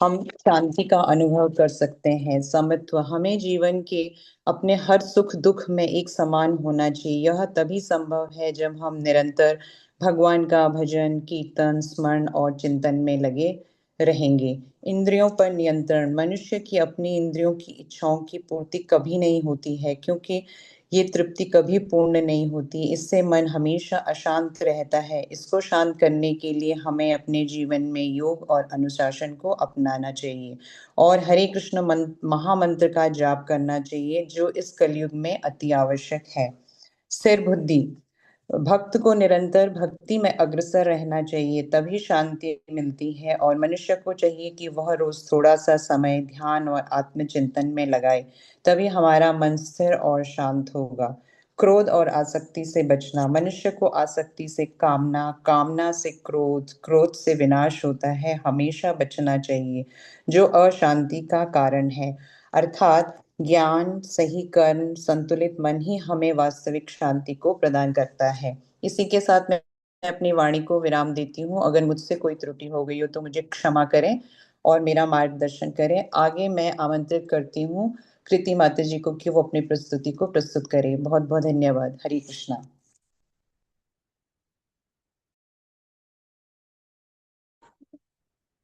हम शांति का अनुभव कर सकते हैं। समत्व, हमें जीवन के अपने हर सुख दुख में एक समान होना चाहिए। यह तभी संभव है जब हम निरंतर भगवान का भजन कीर्तन स्मरण और चिंतन में लगे रहेंगे। इंद्रियों पर नियंत्रण, मनुष्य की अपनी इंद्रियों की इच्छाओं की पूर्ति कभी नहीं होती है, क्योंकि ये तृप्ति कभी पूर्ण नहीं होती। इससे मन हमेशा अशांत रहता है। इसको शांत करने के लिए हमें अपने जीवन में योग और अनुशासन को अपनाना चाहिए और हरे कृष्ण महामंत्र का जाप करना चाहिए, जो इस कलयुग में अति आवश्यक है। स्थिर बुद्धि, भक्त को निरंतर भक्ति में अग्रसर रहना चाहिए, तभी शांति मिलती है और मनुष्य को चाहिए कि वह रोज थोड़ा सा समय ध्यान और आत्मचिंतन में लगाए, तभी हमारा मन स्थिर और शांत होगा। क्रोध और आसक्ति से बचना, मनुष्य को आसक्ति से कामना, कामना से क्रोध, क्रोध से विनाश होता है। हमेशा बचना चाहिए, जो अशांति का कारण है। अर्थात ज्ञान, सही कर्म, संतुलित मन ही हमें वास्तविक शांति को प्रदान करता है। इसी के साथ मैं अपनी वाणी को विराम देती हूँ। अगर मुझसे कोई त्रुटि हो गई हो तो मुझे क्षमा करें और मेरा मार्गदर्शन करें। आगे मैं आमंत्रित करती हूँ कृति माता जी को कि वो अपनी प्रस्तुति को प्रस्तुत करें। बहुत बहुत धन्यवाद। हरे कृष्णा।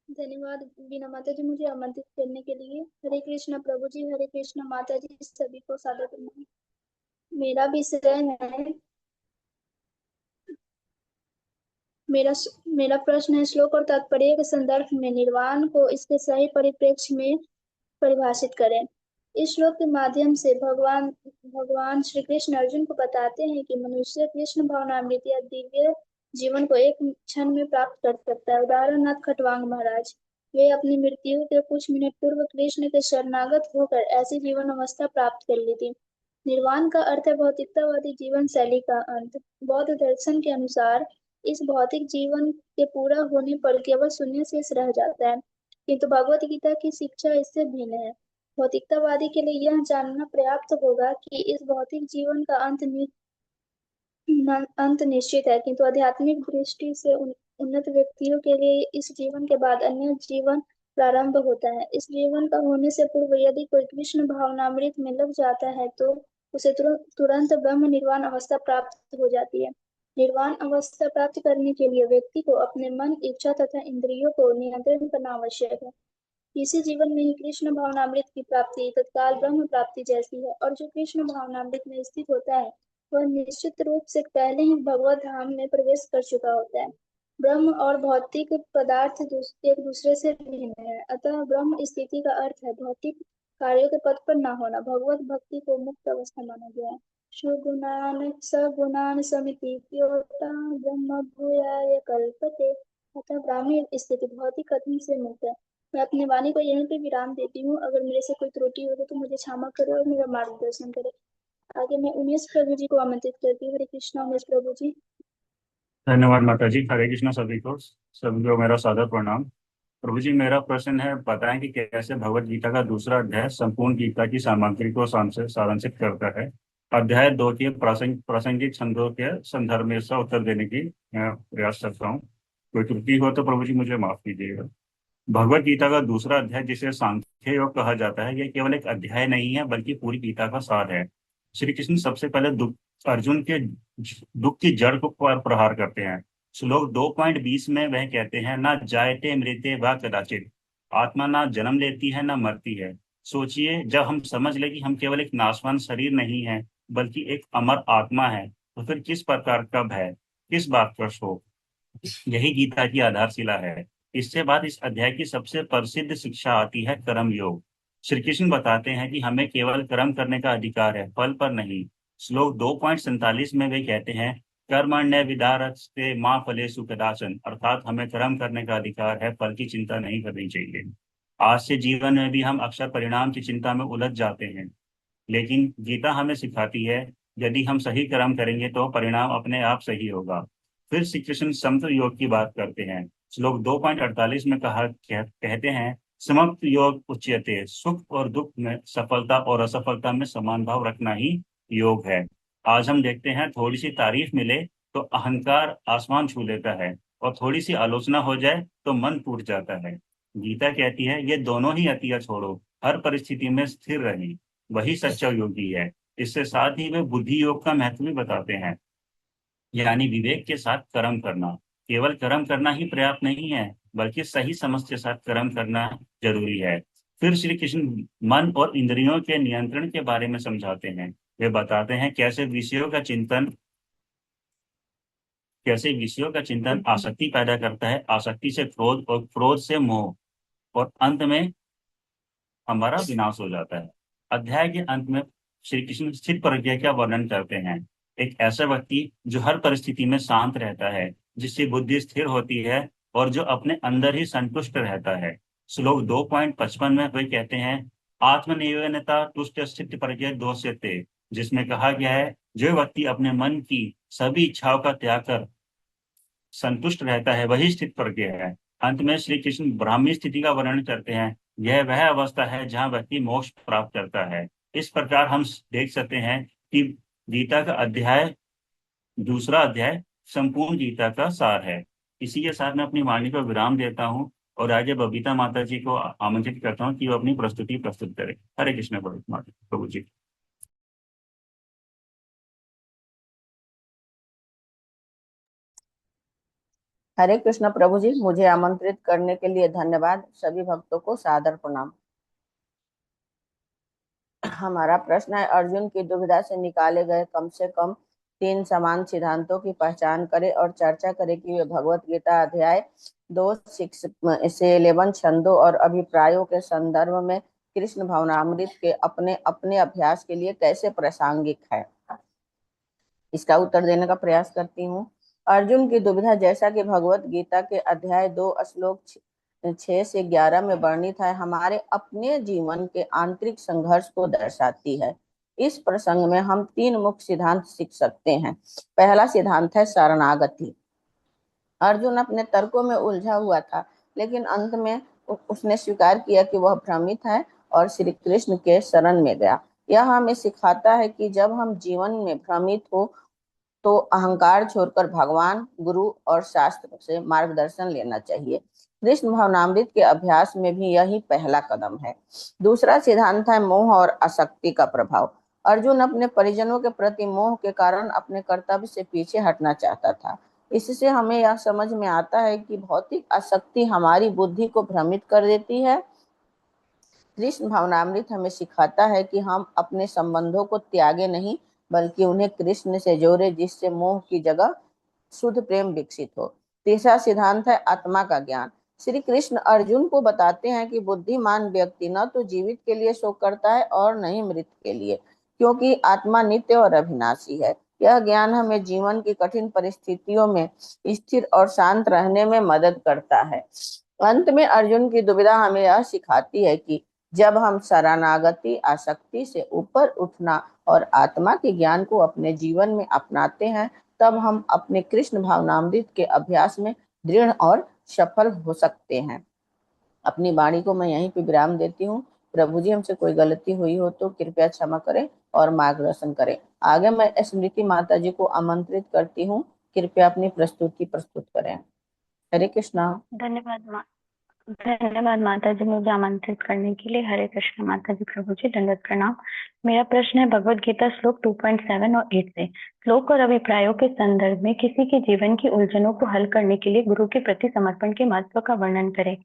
धन्यवाद बीना माता जी मुझे आमंत्रित करने के लिए। हरे कृष्णा प्रभु जी, हरे कृष्णा माता जी, सभी को सादर प्रणाम। मेरा विषय है मेरा प्रश्न है, श्लोक और तात्पर्य के संदर्भ में निर्वाण को इसके सही परिप्रेक्ष्य में परिभाषित करें। इस श्लोक के माध्यम से भगवान श्री कृष्ण अर्जुन को बताते हैं कि मनुष्य कृष्ण भावनामृत या दिव्य जीवन को एक क्षण में प्राप्त कर सकता है। उदाहरणार्थ खटवांग महाराज, वे अपनी मृत्यु के कुछ मिनट पूर्व कृष्ण के शरणागत होकर ऐसी जीवन अवस्था प्राप्त कर ली थी। निर्वाण का अर्थ है भौतिकतावादी जीवन शैली का अंत। बौद्ध दर्शन के अनुसार इस भौतिक जीवन के पूरा होने पर केवल शून्य शेष रह जाता है, किंतु भगवत गीता की शिक्षा इससे भिन्न है। भौतिकतावादी के लिए यह जानना पर्याप्त होगा कि इस भौतिक जीवन का अंत निश्चित है, किंतु आध्यात्मिक दृष्टि से उन्नत व्यक्तियों के लिए इस जीवन के बाद अन्य जीवन प्रारंभ होता है। इस जीवन का होने से पूर्व यदि कोई कृष्ण भावनामृत में लग जाता है तो उसे तुरंत ब्रह्म निर्वाण अवस्था प्राप्त हो जाती है। निर्वाण अवस्था प्राप्त करने के लिए व्यक्ति को अपने मन, इच्छा तथा इंद्रियों को नियंत्रण करना आवश्यक है। इसी जीवन में ही कृष्ण भावनामृत की प्राप्ति तत्काल ब्रह्म प्राप्ति जैसी है, और जो कृष्ण भावनामृत में स्थित होता है वह निश्चित रूप से पहले ही भगवत धाम में प्रवेश कर चुका होता है। ब्रह्म और भौतिक पदार्थ एक दूसरे से भिन्न है, अतः ब्रह्म स्थिति का अर्थ है भौतिक कार्यों के पद पर न होना। भगवत भक्ति को मुक्त अवस्था माना गया है। सगुणान समितिप्योता ब्रह्म भूयाय कल्पते, अतः ब्राह्मी स्थिति भौतिक कथन से मुक्त है। मैं अपनी वाणी को यहीं पे विराम देती हूँ। अगर मेरे से कोई त्रुटि हो तो मुझे क्षमा करे और मेरा मार्गदर्शन करे। आगे मैं उमेश प्रभु जी को आमंत्रित करती हूँ। हरे कृष्णा उमेश प्रभु जी। धन्यवाद माता जी। हरे कृष्णा सभी को मेरा सादर प्रणाम। प्रभु जी, मेरा प्रश्न है, बताएं कि कैसे भगवत गीता का दूसरा अध्याय संपूर्ण गीता की सामग्री को सारांशित करता है। अध्याय 2 के प्रासंगिक छंदों के संदर्भ में इसका उत्तर देने की प्रयास करता हूँ। कोई त्रुटि हो तो प्रभु जी मुझे माफ कीजिएगा। भगवत गीता का दूसरा अध्याय, जिसे सांख्य योग कहा जाता है, यह केवल एक अध्याय नहीं है बल्कि पूरी गीता का सार है। श्री कृष्ण सबसे पहले अर्जुन के दुख की जड़ को प्रहार करते हैं। श्लोक 2.20 में वह कहते हैं, ना जायते मृते वा कदाचित, आत्मा ना जन्म लेती है ना मरती है। सोचिए, जब हम समझ ले कि हम केवल एक नाशवान शरीर नहीं है बल्कि एक अमर आत्मा है, तो फिर किस प्रकार कब है, किस बात का शोक। यही गीता की आधारशिला है। इससे बाद इस अध्याय की सबसे प्रसिद्ध शिक्षा आती है कर्म योग। श्री कृष्ण बताते हैं कि हमें केवल कर्म करने का अधिकार है, फल पर नहीं। श्लोक 2.47 में वे कहते हैं कर्मण्य विदारस्ते मां फलेषु कदाचन, अर्थात हमें कर्म करने का अधिकार है, फल की चिंता नहीं करनी चाहिए। आज से जीवन में भी हम अक्सर परिणाम की चिंता में उलझ जाते हैं, लेकिन गीता हमें सिखाती है यदि हम सही कर्म करेंगे तो परिणाम अपने आप सही होगा। फिर श्री कृष्ण समत्व योग की बात करते हैं। श्लोक 2.48 में कहते हैं समत्व योग उच्यते, सुख और दुख में, सफलता और असफलता में समान भाव रखना ही योग है। आज हम देखते हैं थोड़ी सी तारीफ मिले तो अहंकार आसमान छू लेता है, और थोड़ी सी आलोचना हो जाए तो मन टूट जाता है। गीता कहती है ये दोनों ही अतिया छोड़ो, हर परिस्थिति में स्थिर रहें, वही सच्चा योगी है। इससे साथ ही वे बुद्धि योग का महत्व भी बताते हैं, यानी विवेक के साथ कर्म करना। केवल कर्म करना ही पर्याप्त नहीं है, बल्कि सही समझ के साथ कर्म करना जरूरी है। फिर श्री कृष्ण मन और इंद्रियों के नियंत्रण के बारे में समझाते हैं। वे बताते हैं कैसे विषयों का चिंतन आसक्ति पैदा करता है, आसक्ति से क्रोध और क्रोध से मोह, और अंत में हमारा विनाश हो जाता है। अध्याय के अंत में श्री कृष्ण स्थित प्रज्ञा का वर्णन करते हैं। एक ऐसा व्यक्ति जो हर परिस्थिति में शांत रहता है, जिसकी बुद्धि स्थिर होती है और जो अपने अंदर ही संतुष्ट रहता है। श्लोक 2.55 में वे कहते हैं आत्मनिवेदनता तुष्ट स्थित प्रज्ञा दोष्यते, जिसमें कहा गया है जो व्यक्ति अपने मन की सभी इच्छाओं का त्याग कर संतुष्ट रहता है वही स्थित प्रज्ञ है। अंत में श्री कृष्ण ब्राह्मी स्थिति का वर्णन करते हैं। यह वह अवस्था है जहाँ व्यक्ति मोक्ष प्राप्त करता है। इस प्रकार हम देख सकते हैं कि गीता का दूसरा अध्याय संपूर्ण गीता का सार है। इसी के साथ मैं अपनी वाणी को विराम देता हूँ और आगे बबीता माता जी को आमंत्रित करता हूँ कि वो अपनी प्रस्तुति प्रस्तुत करें। हरे कृष्ण प्रभु जी। हरे कृष्ण प्रभु जी, मुझे आमंत्रित करने के लिए धन्यवाद। सभी भक्तों को सादर प्रणाम। हमारा प्रश्न है अर्जुन की दुविधा से निकाले गए कम से कम 3 समान सिद्धांतों की पहचान करें और चर्चा करें कि वे भगवत गीता अध्याय 2 से 11 छंदों और अभिप्रायों के संदर्भ में कृष्ण भावनामृत के अपने अपने अभ्यास के लिए कैसे प्रासंगिक है। इसका उत्तर देने का प्रयास करती हूँ। अर्जुन की दुविधा जैसा कि भगवत गीता के अध्याय 2 श्लोक 6 से 11 में वर्णित है, हमारे अपने जीवन के आंतरिक संघर्ष को दर्शाती है। इस प्रसंग में हम 3 मुख्य सिद्धांत सीख सकते हैं। पहला सिद्धांत है शरणागति। अर्जुन अपने तर्कों में उलझा हुआ था, लेकिन अंत में उसने स्वीकार किया कि वह भ्रमित है और श्री कृष्ण के शरण में गया। यह हमें सिखाता है कि जब हम जीवन में भ्रमित हो तो अहंकार छोड़कर भगवान, गुरु और शास्त्र से मार्गदर्शन लेना चाहिए। कृष्ण भावनामृत के अभ्यास में भी यही पहला कदम है। दूसरा सिद्धांत है मोह और आसक्ति का प्रभाव। अर्जुन अपने परिजनों के प्रति मोह के कारण अपने कर्तव्य से पीछे हटना चाहता था। इससे हमें यह समझ में आता है कि भौतिक आसक्ति हमारी बुद्धि को भ्रमित कर देती है। कृष्ण भावनामृत हमें सिखाता है कि हम अपने संबंधों को त्यागे नहीं, बल्कि उन्हें कृष्ण से जोड़े, जिससे मोह की जगह शुद्ध प्रेम विकसित हो। तीसरा सिद्धांत है आत्मा का ज्ञान। श्री कृष्ण अर्जुन को बताते हैं कि बुद्धिमान व्यक्ति न तो जीवित के लिए शोक करता है और न ही मृत के लिए, क्योंकि आत्मा नित्य और अविनाशी है। यह ज्ञान हमें जीवन की कठिन परिस्थितियों में स्थिर और शांत रहने में मदद करता है। अंत में अर्जुन की दुविधा हमें यह सिखाती है कि जब हम शरणागति, आसक्ति से ऊपर उठना और आत्मा के ज्ञान को अपने जीवन में अपनाते हैं, तब हम अपने कृष्ण भावनामृत के अभ्यास में दृढ़ और सफल हो सकते हैं। अपनी वाणी को मैं यहीं पे विराम देती हूँ। प्रभु जी, हमसे कोई गलती हुई हो तो कृपया क्षमा करें और मार्गदर्शन करें। आगे मैं स्मृति माता जी को आमंत्रित करती हूँ, कृपया अपनी प्रस्तुति प्रस्तुत करें। हरे कृष्णा। धन्यवाद माता जी, मुझे आमंत्रित करने के लिए। हरे कृष्ण माता जी, प्रभु जी, दंडवत प्रणाम। मेरा प्रश्न है भगवत गीता श्लोक 2.7 और 8 से। श्लोक और अभिप्रायों के संदर्भ में किसी के जीवन की उलझनों को हल करने के लिए गुरु के प्रति समर्पण के महत्व का वर्णन करें।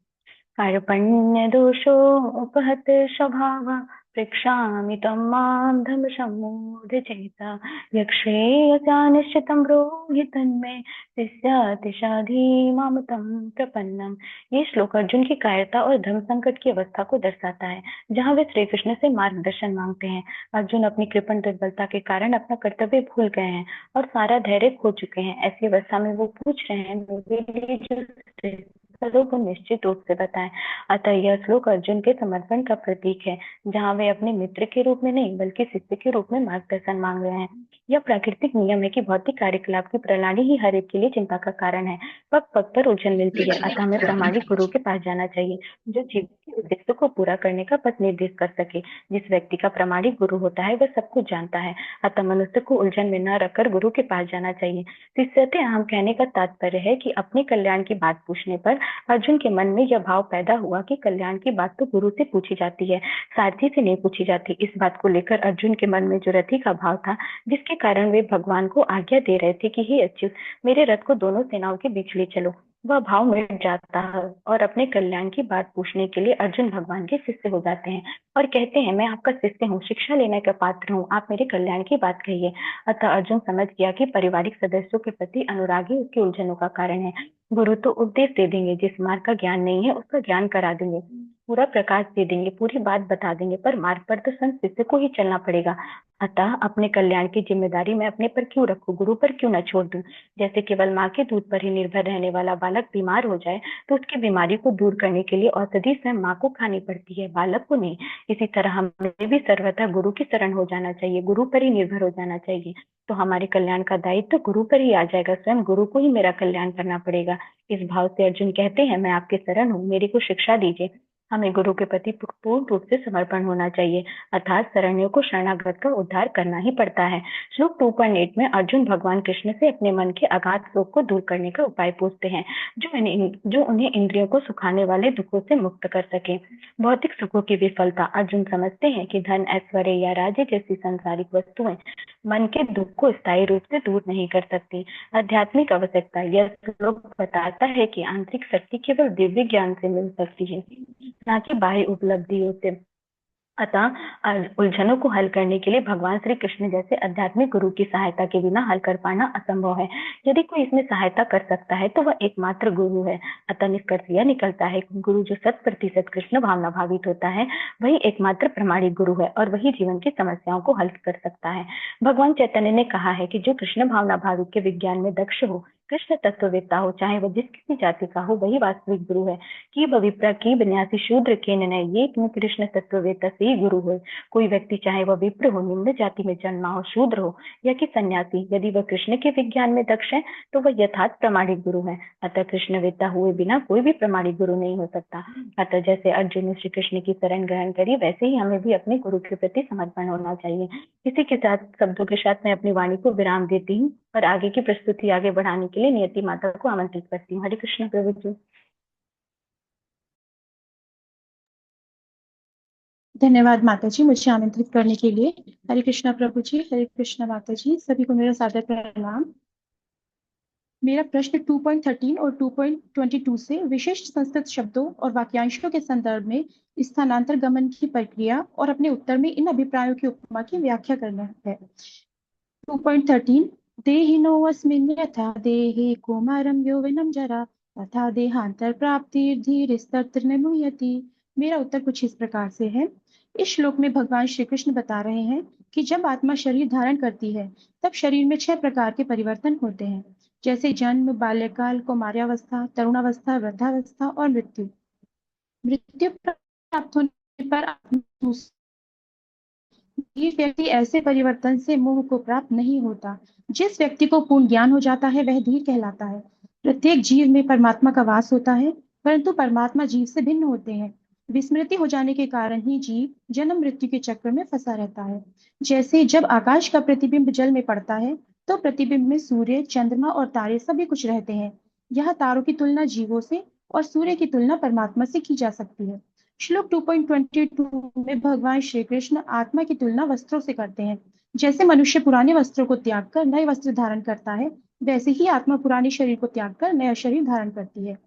कार्पण्य दोषो उपहत स्वभाव पृक्षामि तं मां धम्मसम्मूढचेता यक्षेयसा निश्चितं ब्रूहि तन्मे शिष्यातिशाधी मामतं प्रपन्नम। ये श्लोक अर्जुन की कायरता और धर्म संकट की अवस्था को दर्शाता है, जहाँ वे श्री कृष्ण से मार्गदर्शन मांगते हैं। अर्जुन अपनी कृपण दुर्बलता के कारण अपना कर्तव्य भूल गए हैं और सारा धैर्य खो चुके हैं। ऐसी अवस्था में वो पूछ रहे हैं मेरे लिए जो को निश्चित रूप से बताएं। अतः यह श्लोक अर्जुन के समर्पण का प्रतीक है, जहाँ वे अपने मित्र के रूप में नहीं बल्कि शिष्य के रूप में मार्गदर्शन मांग रहे हैं। यह प्राकृतिक नियम है कि भौतिक कार्यकलाप की प्रणाली ही हर एक के लिए चिंता का कारण है। पग पग पर उलझन मिलती है। अतः हमें प्रामाणिक गुरु के पास जाना चाहिए, जो जीवन के उद्देश्य को पूरा करने का पथ निर्देश कर सके। जिस व्यक्ति का प्रामाणिक गुरु होता है वह सब कुछ जानता है। अतः मनुष्य को उलझन में न रखकर गुरु के पास जाना चाहिए। तिस्सते अहम कहने का तात्पर्य है कि अपने कल्याण की बात पूछने पर अर्जुन के मन में यह भाव पैदा हुआ कि कल्याण की बात तो गुरु से पूछी जाती है, सारथी से नहीं पूछी जाती। इस बात को लेकर अर्जुन के मन में जो रथी का भाव था, जिसके कारण वे भगवान को आज्ञा दे रहे थे कि हे अच्युत, मेरे रथ को दोनों सेनाओं के बीच ले चलो, वह भाव मिट जाता है और अपने कल्याण की बात पूछने के लिए अर्जुन भगवान के शिष्य हो जाते हैं और कहते हैं, मैं आपका शिष्य हूँ, शिक्षा लेने का पात्र हूँ, आप मेरे कल्याण की बात कहिए। अतः अर्जुन समझ गया कि पारिवारिक सदस्यों के प्रति अनुराग ही उसकी उलझनों का कारण है। गुरु तो उपदेश दे देंगे, जिस मार्ग का ज्ञान नहीं है उसका ज्ञान करा देंगे, पूरा प्रकाश दे देंगे, पूरी बात बता देंगे, पर मार्ग पर तो संत शिष्य को ही चलना पड़ेगा। अतः अपने कल्याण की जिम्मेदारी मैं अपने पर क्यों रखूं, गुरु पर क्यों न छोड़ दूं। जैसे केवल माँ के दूध पर ही निर्भर रहने वाला बालक बीमार हो जाए तो उसकी बीमारी को दूर करने के लिए औषधि स्वयं माँ को खानी पड़ती है, बालक को नहीं। इसी तरह हमें भी सर्वथा गुरु की शरण हो जाना चाहिए, गुरु पर ही निर्भर हो जाना चाहिए। तो हमारे कल्याण का दायित्व तो गुरु पर ही आ जाएगा, स्वयं गुरु को ही मेरा कल्याण करना पड़ेगा। इस भाव से अर्जुन कहते हैं, मैं आपके शरण हूँ, मेरी को शिक्षा दीजिए। हमें गुरु के प्रति पूर्ण रूप से समर्पण होना चाहिए, अर्थात शरणियों को शरणागत का उद्धार करना ही पड़ता है। श्लोक 2.8 में अर्जुन भगवान कृष्ण से अपने मन के अगाध शोक को दूर करने का उपाय पूछते हैं, जो उन्हें इंद्रियों को सुखाने वाले दुखों से मुक्त कर सके। भौतिक सुखों की विफलता। अर्जुन समझते हैं कि धन, ऐश्वर्य या राज्य जैसी सांसारिक वस्तुएं मन के दुख को स्थायी रूप से दूर नहीं कर सकती। आध्यात्मिक आवश्यकता। यह श्लोक बताता है कि आंतरिक शक्ति केवल दिव्य ज्ञान से मिल सकती है, ना कि बाह्य उपलब्धियों से। अतः उलझनों को हल करने के लिए भगवान श्री कृष्ण जैसे आध्यात्मिक गुरु की सहायता के बिना हल कर पाना असंभव है। यदि कोई इसमें सहायता कर सकता है तो वह एकमात्र गुरु है। अतः निष्कर्ष यह निकलता है कि गुरु जो 100% कृष्ण भावना भावित होता है वही एकमात्र प्रामाणिक गुरु है और वही जीवन की समस्याओं को हल कर सकता है। भगवान चैतन्य ने कहा है कि जो कृष्ण भावना भावित के विज्ञान में दक्ष हो, कृष्ण तत्ववेत्ता हो, चाहे वह जिस किसी जाति का हो, वही वास्तविक गुरु है। कि विप्र की विन्यासी शूद्र के नय, ये कृष्ण तत्ववेत्ता से ही गुरु हो। कोई व्यक्ति चाहे वह विप्र हो, निम्न जाति में जन्मा हो, शूद्र हो या कि सन्यासी, यदि वह कृष्ण के विज्ञान में दक्ष है तो वह यथार्थ प्रामाणिक गुरु है। अतः कृष्णवेत्ता हुए बिना कोई भी प्रामाणिक गुरु नहीं हो सकता। अतः जैसे अर्जुन ने श्री कृष्ण की शरण ग्रहण करी, वैसे ही हमें भी अपने गुरु के प्रति समर्पण होना चाहिए। इसी के साथ शब्दों के साथ मैं अपनी वाणी को विराम देती हूँ और आगे की प्रस्तुति आगे बढ़ाने के लिए नियति माता को आमंत्रित करती हूँ। हरे कृष्ण प्रभु जी। धन्यवाद माता जी मुझे आमंत्रित करने के लिए। हरे कृष्णा प्रभु जी, हरे कृष्णा माता जी, सभी को मेरा सादर प्रणाम। मेरा प्रश्न 2.13 और 2.22 से विशिष्ट संस्कृत शब्दों और वाक्यांशों के संदर्भ में स्थानांतर गमन की प्रक्रिया और अपने उत्तर में इन अभिप्रायों की उपमा की व्याख्या करना है। 2.13 देहिनोऽस्मिन् यथा देहे कौमारं यौवनं जरा तथा देहांतर प्राप्तिर्धीरस्तत्र न मुह्यति। मेरा उत्तर कुछ इस प्रकार से है। इस श्लोक में भगवान श्री कृष्ण बता रहे हैं कि जब आत्मा शरीर धारण करती है तब शरीर में 6 प्रकार के परिवर्तन होते हैं, जैसे जन्म, बाल्यकाल, कौमार्यावस्था, तरुणावस्था, वृद्धावस्था और मृत्यु। मृत्यु प्राप्त होने पर व्यक्ति ऐसे परिवर्तन से मोह को प्राप्त नहीं होता। जिस व्यक्ति को पूर्ण ज्ञान हो जाता है वह धीर कहलाता है। प्रत्येक जीव में परमात्मा का वास होता है, परंतु परमात्मा जीव से भिन्न होते हैं। विस्मृति हो जाने के कारण ही जीव जन्म मृत्यु के चक्र में फंसा रहता है। जैसे जब आकाश का प्रतिबिंब जल में पड़ता है तो प्रतिबिंब में सूर्य, चंद्रमा और तारे सभी कुछ रहते हैं। यह तारों की तुलना जीवों से और सूर्य की तुलना परमात्मा से की जा सकती है। श्लोक 2.22 में भगवान श्री कृष्ण आत्मा की तुलना वस्त्रों से करते हैं। जैसे मनुष्य पुराने वस्त्रों को त्याग कर नए वस्त्र धारण करता है, वैसे ही आत्मा पुराने शरीर को त्याग कर नया शरीर धारण करती है।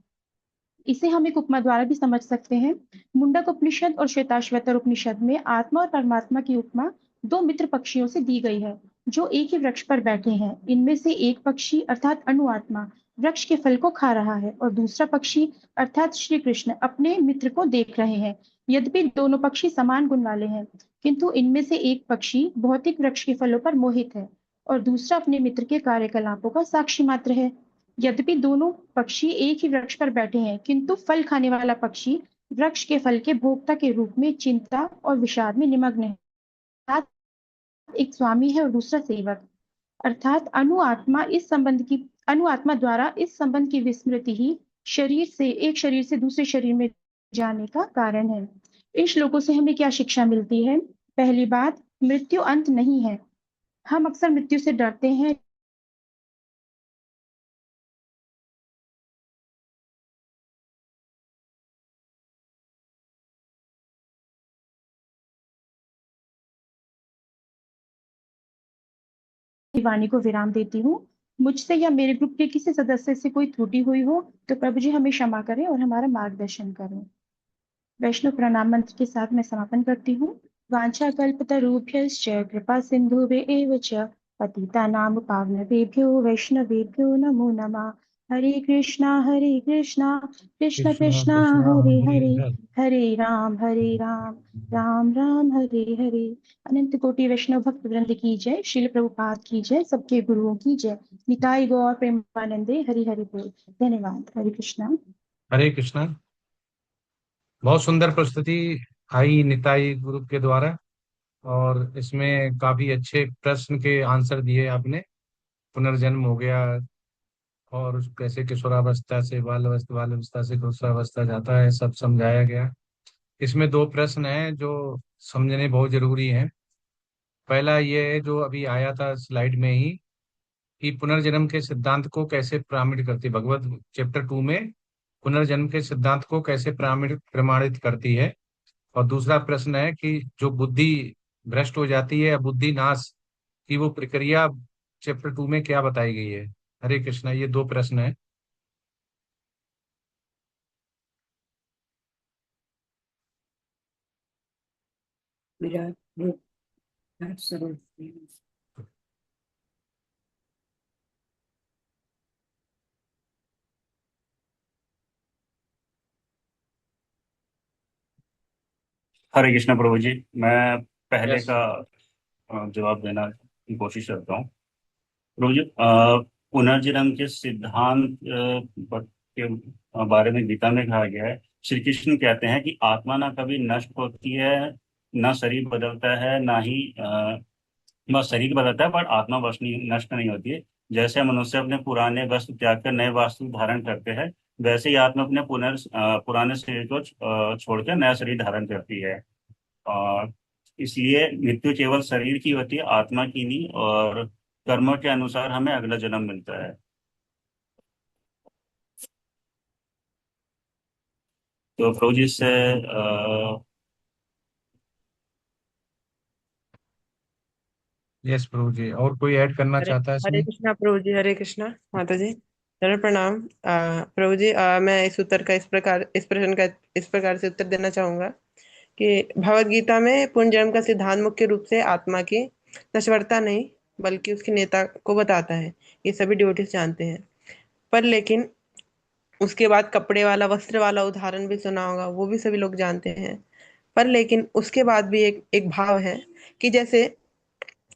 इसे हम एक उपमा द्वारा भी समझ सकते हैं। मुंडक उपनिषद और श्वेताश्वतर उपनिषद में आत्मा और परमात्मा की उपमा दो मित्र पक्षियों से दी गई है जो एक ही वृक्ष पर बैठे हैं। इनमें से एक पक्षी अर्थात अनुआत्मा वृक्ष के फल को खा रहा है और दूसरा पक्षी अर्थात श्री कृष्ण अपने मित्र को देख रहे हैं। यद्यपि दोनों पक्षी समान गुण वाले हैं, किंतु इनमें से एक पक्षी भौतिक वृक्ष के फलों पर मोहित है और दूसरा अपने मित्र के कार्यकलापों का साक्षी मात्र है। यद्यपि दोनों पक्षी एक ही वृक्ष पर बैठे हैं, किंतु फल खाने वाला पक्षी वृक्ष के फल के भोक्ता के रूप में चिंता और विषाद में निमग्न है। अर्थात एक स्वामी है और दूसरा सेवक। अर्थात अनुआत्मा द्वारा इस संबंध की विस्मृति ही एक शरीर से दूसरे शरीर में जाने का कारण है। इन श्लोकों से हमें क्या शिक्षा मिलती है? पहली बात, मृत्यु अंत नहीं है। हम अक्सर मृत्यु से डरते हैं, वाणी को विराम देती हूँ। मुझसे या मेरे ग्रुप के किसी सदस्य से कोई त्रुटि हुई हो तो प्रभु जी हमें क्षमा करें और हमारा मार्गदर्शन करें। वैष्णव प्रणाम मंत्र के साथ मैं समापन करती हूँ। वांछा कल्पतरुभ्यश्च कृपा सिंधुभ्य च पतितानां पावनेभ्यो वैष्णवेभ्यो नमो नमः। हरे कृष्णा कृष्ण कृष्ण कृष्णा कृष्ण हरे हरे हरे हरे हरे राम राम राम हरे हरे। अनंत कोटि वैष्णव भक्त वृंद की जय। श्रील प्रभुपाद की जय। सबके गुरुओं की जय। निताई गौर प्रेमानंदे हरि हरि बोल। धन्यवाद। हरे कृष्णा। हरे कृष्णा। बहुत सुंदर प्रस्तुति आई निताई ग्रुप के द्वारा और इसमें काफी अच्छे प्रश्न के आंसर दिए आपने। पुनर्जन्म हो गया और कैसे किशोरावस्था से बाल अवस्था से किशोरावस्था जाता है, सब समझाया गया। इसमें दो प्रश्न हैं जो समझने बहुत जरूरी हैं। पहला ये है जो अभी आया था स्लाइड में ही कि पुनर्जन्म के सिद्धांत को कैसे प्रमाणित करती है। भगवत चैप्टर 2 में पुनर्जन्म के सिद्धांत को कैसे प्रमाणित करती है। और दूसरा प्रश्न है कि जो बुद्धि भ्रष्ट हो जाती है या बुद्धि नाश की वो प्रक्रिया चैप्टर 2 में क्या बताई गई है। हरे कृष्णा। ये दो प्रश्न है। मेरा ग्रुप स्वरूप हरे कृष्ण प्रभु जी। मैं पहले यस। का जवाब देना की कोशिश करता हूँ। प्रभु जी, पुनर्जन्म के सिद्धांत के बारे में गीता में कहा गया है। श्री कृष्ण कहते हैं कि आत्मा ना कभी नष्ट होती है, ना शरीर बदलता है, ना ही बस शरीर बदलता है, पर आत्मा बस नहीं नष्ट नहीं होती है। जैसे मनुष्य अपने पुराने वस्त्र त्याग कर नए वस्त्र धारण करते हैं, वैसे ही आत्मा अपने पुराने शरीर को छोड़कर नया शरीर धारण करती है। और इसलिए मृत्यु केवल शरीर की होती है, आत्मा की नहीं। और कर्मों के अनुसार हमें अगला जन्म मिलता है। तो प्रभु जी से यस प्रभु जी। और कोई ऐड करना हरे चाहता है हरे इसमें? कृष्णा प्रभु जी। हरे कृष्णा माता जी। चरण प्रणाम। प्रभु जी, मैं इस उत्तर का इस प्रश्न का इस प्रकार से उत्तर देना चाहूंगा कि भगवद गीता में पुनर्जन्म का सिद्धांत मुख्य रूप से आत्मा की नश्वरता नहीं बल्कि उसके नेता को बताता है। ये सभी डिवोटीज जानते हैं। पर लेकिन उसके बाद कपड़े वाला वस्त्र वाला उदाहरण भी सुना होगा, वो भी सभी लोग जानते हैं। पर लेकिन उसके बाद भी एक भाव है कि जैसे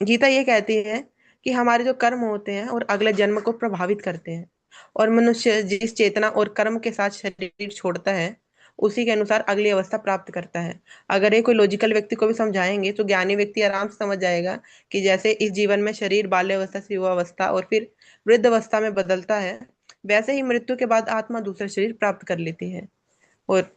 गीता ये कहती है कि हमारे जो कर्म होते हैं और अगले जन्म को प्रभावित करते हैं, और मनुष्य जिस चेतना और कर्म के साथ शरीर छोड़ता है उसी के अनुसार अगली अवस्था प्राप्त करता है। अगर ये कोई लॉजिकल व्यक्ति को भी समझाएंगे तो ज्ञानी व्यक्ति आराम से समझ जाएगा कि जैसे इस जीवन में शरीर बाल्यावस्था से युवावस्था और फिर वृद्ध अवस्था में बदलता है, वैसे ही मृत्यु के बाद आत्मा दूसरा शरीर प्राप्त कर लेती है। और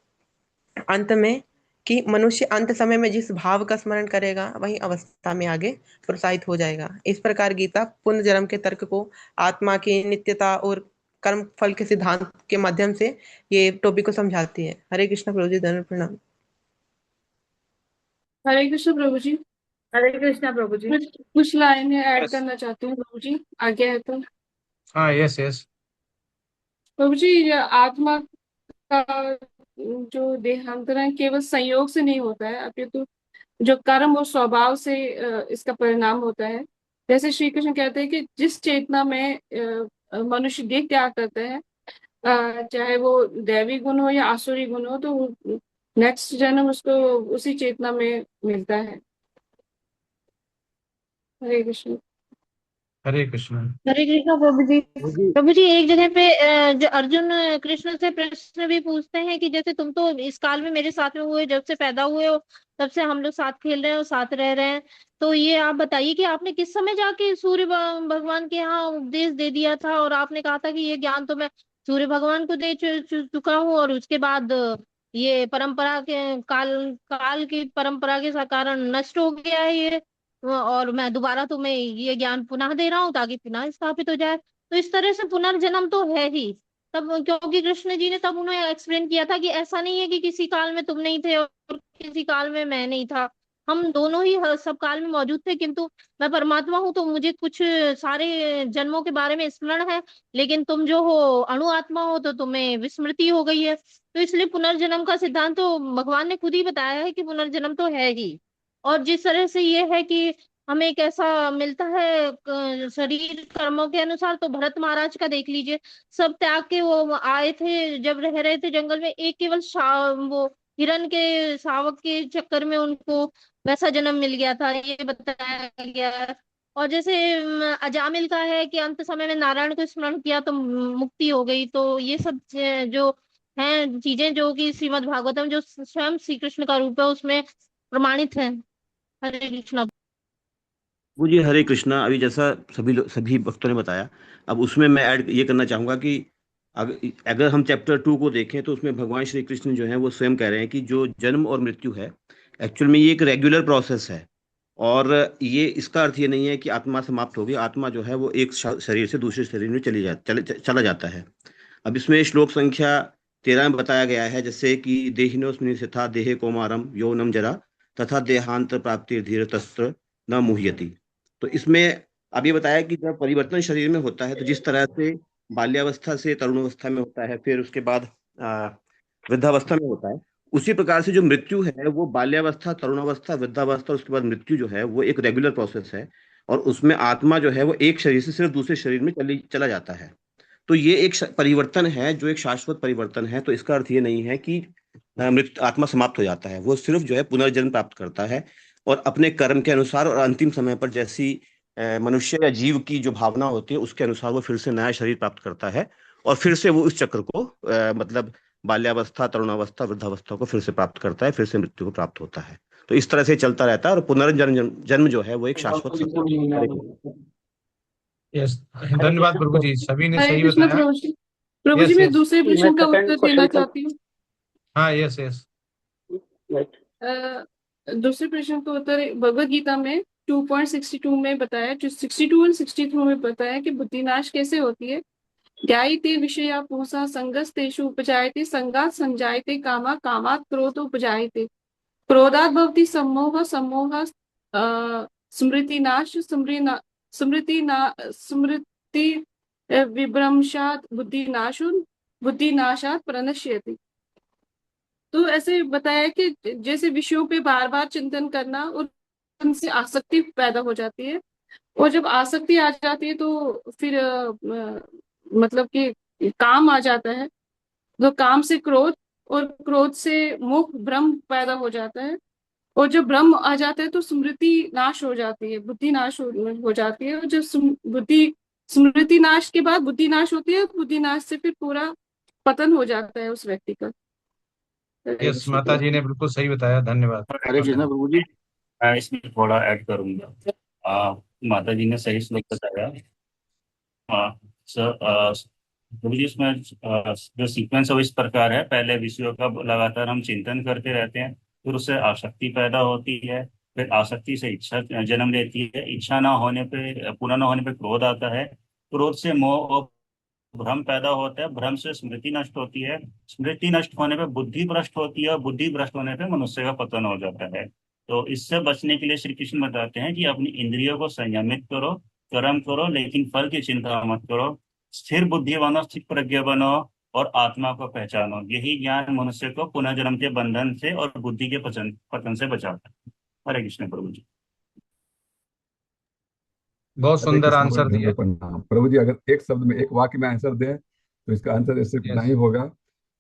अंत में कि मनुष्य अंत समय में जिस भाव का स्मरण करेगा वही अवस्था में आगे प्रोत्साहित हो जाएगा। इस प्रकार गीता पुनर्जन्म के तर्क को आत्मा की नित्यता और कर्म फल के सिद्धांत के माध्यम से ये टॉपिक को समझाती है। हरे कृष्ण प्रभु जी। धन्यवाद। प्रणाम। हरे कृष्ण प्रभु जी। हरे कृष्णा प्रभु जी। कुछ लाइनें ऐड यस। करना चाहती हूँ प्रभु जी, आगे है तो। हाँ यस यस। प्रभु जी, ये आत्मा का जो देहांतरण केवल संयोग से नहीं होता है, अपितु जो कर्म और स्वभाव से इसका परिणाम होता है। जैसे श्री कृष्ण कहते हैं कि जिस चेतना में मनुष्य देह त्याग करता है, चाहे वो दैवी गुण हो या आसुरी गुण हो, तो नेक्स्ट जन्म उसको उसी चेतना में मिलता है। हरे कृष्ण। हरे कृष्ण। हरे कृष्णा प्रभु जी। प्रभु जी, एक जगह पे जो अर्जुन कृष्ण से प्रश्न भी पूछते हैं कि जैसे तुम तो इस काल में मेरे साथ में हुए, जब से पैदा हुए हो तब से हम लोग साथ खेल रहे हैं और साथ रह रहे हैं, तो ये आप बताइए कि आपने किस समय जाके सूर्य भगवान के यहाँ उपदेश दे दिया था, और आपने कहा था कि ये ज्ञान तो मैं सूर्य भगवान को दे चुका हूँ, और उसके बाद ये परंपरा के काल काल की परंपरा के कारण नष्ट हो गया है ये, और मैं दोबारा तुम्हें ये ज्ञान पुनः दे रहा हूँ ताकि पुनः स्थापित हो जाए। तो इस तरह से पुनर्जन्म तो है ही। तब क्योंकि कृष्ण जी ने तब उन्हें एक्सप्लेन किया था कि ऐसा नहीं है कि किसी काल में तुम नहीं थे और किसी काल में मैं नहीं था, हम दोनों ही सब काल में मौजूद थे, किंतु मैं परमात्मा हूँ तो मुझे कुछ सारे जन्मों के बारे में स्मरण है, लेकिन तुम जो हो अणु आत्मा हो तो तुम्हें विस्मृति हो गई है। तो इसलिए पुनर्जन्म का सिद्धांत तो भगवान ने खुद ही बताया है कि पुनर्जन्म तो है ही। और जिस तरह से ये है कि हमें कैसा मिलता है शरीर कर्मों के अनुसार, तो भरत महाराज का देख लीजिए, सब त्याग के वो आए थे, जब रह रहे थे जंगल में, एक केवल वो हिरण के शावक के चक्कर में उनको वैसा जन्म मिल गया था, ये बताया गया है। और जैसे अजामिल का है कि अंत समय में नारायण को स्मरण किया तो मुक्ति हो गई। तो ये सब जो हैं चीजें जो कि श्रीमद् भागवतम जो स्वयं श्री कृष्ण का रूप है उसमें प्रमाणित है। हरे कृष्णा। वो जी हरे कृष्णा। अभी जैसा सभी भक्तों ने बताया, अब उसमें मैं ऐड ये करना चाहूंगा कि अगर हम चैप्टर 2 को देखें तो उसमें भगवान श्री कृष्ण जो है वो स्वयं कह रहे हैं कि जो जन्म और मृत्यु है एक्चुअल में ये एक रेगुलर प्रोसेस है, और ये इसका अर्थ ये नहीं है कि आत्मा समाप्त होगी। आत्मा जो है वो एक शरीर से दूसरे शरीर में चला जाता है। अब इसमें श्लोक संख्या 13 में बताया गया है, जैसे कि देहिनोस्मिन् यथा देहे कौमारम यौनम जरा तथा देहांत प्राप्ति धीर तस्त्र न मुह्यति। तो इसमें अब ये बताया कि जब परिवर्तन शरीर में होता है तो जिस तरह से बाल्यावस्था से तरुणावस्था में होता है, फिर उसके बाद वृद्धावस्था में होता है, उसी प्रकार से जो मृत्यु है वो बाल्यावस्था, तरुणावस्था, वृद्धावस्था, उसके बाद मृत्यु जो है वो एक रेगुलर प्रोसेस है, और उसमें आत्मा जो है वो एक शरीर से सिर्फ दूसरे शरीर में चला जाता है। तो ये एक परिवर्तन है जो एक शाश्वत परिवर्तन है। तो इसका अर्थ ये नहीं है कि मृत आत्मा समाप्त हो जाता है, वो सिर्फ जो है पुनर्जन्म प्राप्त करता है, और अपने कर्म के अनुसार और अंतिम समय पर जैसी मनुष्य या जीव की जो भावना होती है उसके अनुसार वो फिर से नया शरीर प्राप्त करता है, और फिर से वो इस चक्र को मतलब बाल्यावस्था, तरुणावस्था, वृद्धावस्था को फिर से प्राप्त करता है, फिर से मृत्यु को प्राप्त होता है। तो इस तरह से चलता रहता है, और पुनर्जन्म जन्म जो है वो एक शाश्वत सत्य है। यस, धन्यवाद प्रभु जी, सभी ने हरे सही कृष्ण बताया। प्रभु जी। प्रभु जी, मैं दूसरे प्रश्न का उत्तर देना चाहती हूँ। हाँ, यस यस। दूसरे प्रश्न का उत्तर भगवत गीता में 2.62 में बताया, जो 62 और 63 में बताया कि बुद्धिनाश कैसे होती है। ध्यायते विषया पुंसा संगस्तेषु उपजायते संगात् संजायते कामा कामात् क्रोध उपजायते क्रोधात् भवति सम्मोह सम्मोहात् स्मृतिनाश स्मृति विभ्रंशात् बुद्धिनाशात् प्रणश्यति। तो ऐसे बताया कि जैसे विषयों पे बार बार चिंतन करना और उनसे आसक्ति पैदा हो जाती है, और जब आसक्ति आ जाती है तो फिर मतलब कि काम आ जाता है, तो काम से क्रोध, और क्रोध से मोह भ्रम पैदा हो जाता है, और जब भ्रम आ जाता है तो स्मृति नाश हो जाती है, बुद्धि नाश हो जाती है। और जब स्मृति नाश के बाद बुद्धि नाश होती है, बुद्धि नाश से फिर पूरा पतन हो जाता है उस व्यक्ति का। यस, माता जी ने बिल्कुल सही बताया, धन्यवाद। हरे कृष्णा प्रभु जी। मैं इसमें थोड़ा ऐड करूंगा। माता जी ने सही श्लोक बताया। प्रभु जी, इसमें जो सीक्वेंस है वो इस प्रकार है, पहले विषयों का लगातार हम चिंतन करते रहते हैं, फिर उससे आसक्ति पैदा होती है, फिर आसक्ति से इच्छा जन्म लेती है, इच्छा ना होने पे, पूरा ना होने पे क्रोध आता है, क्रोध से मोह और भ्रम पैदा होता है, भ्रम से स्मृति नष्ट होती है, स्मृति नष्ट होने पे बुद्धि भ्रष्ट होती है, और बुद्धि भ्रष्ट होने पे मनुष्य का पतन हो जाता है। तो इससे बचने के लिए श्री कृष्ण बताते हैं कि अपनी इंद्रियों को संयमित करो, कर्म करो, लेकिन फल की चिंता मत करो, स्थिर बुद्धि बनो, स्थिर प्रज्ञ बनो, और आत्मा को पहचानो। यही ज्ञान मनुष्य को पुनर्जन्म के बंधन से और बुद्धि के पतन से बचाता है। हरे कृष्ण प्रभु जी। बहुत हरे सुंदर कृष्ण आंसर प्रभु जी, दिया। प्रणाम प्रभु जी। अगर एक शब्द में, एक वाक्य में आंसर दें तो इसका आंसर सिर्फ इतना ही होगा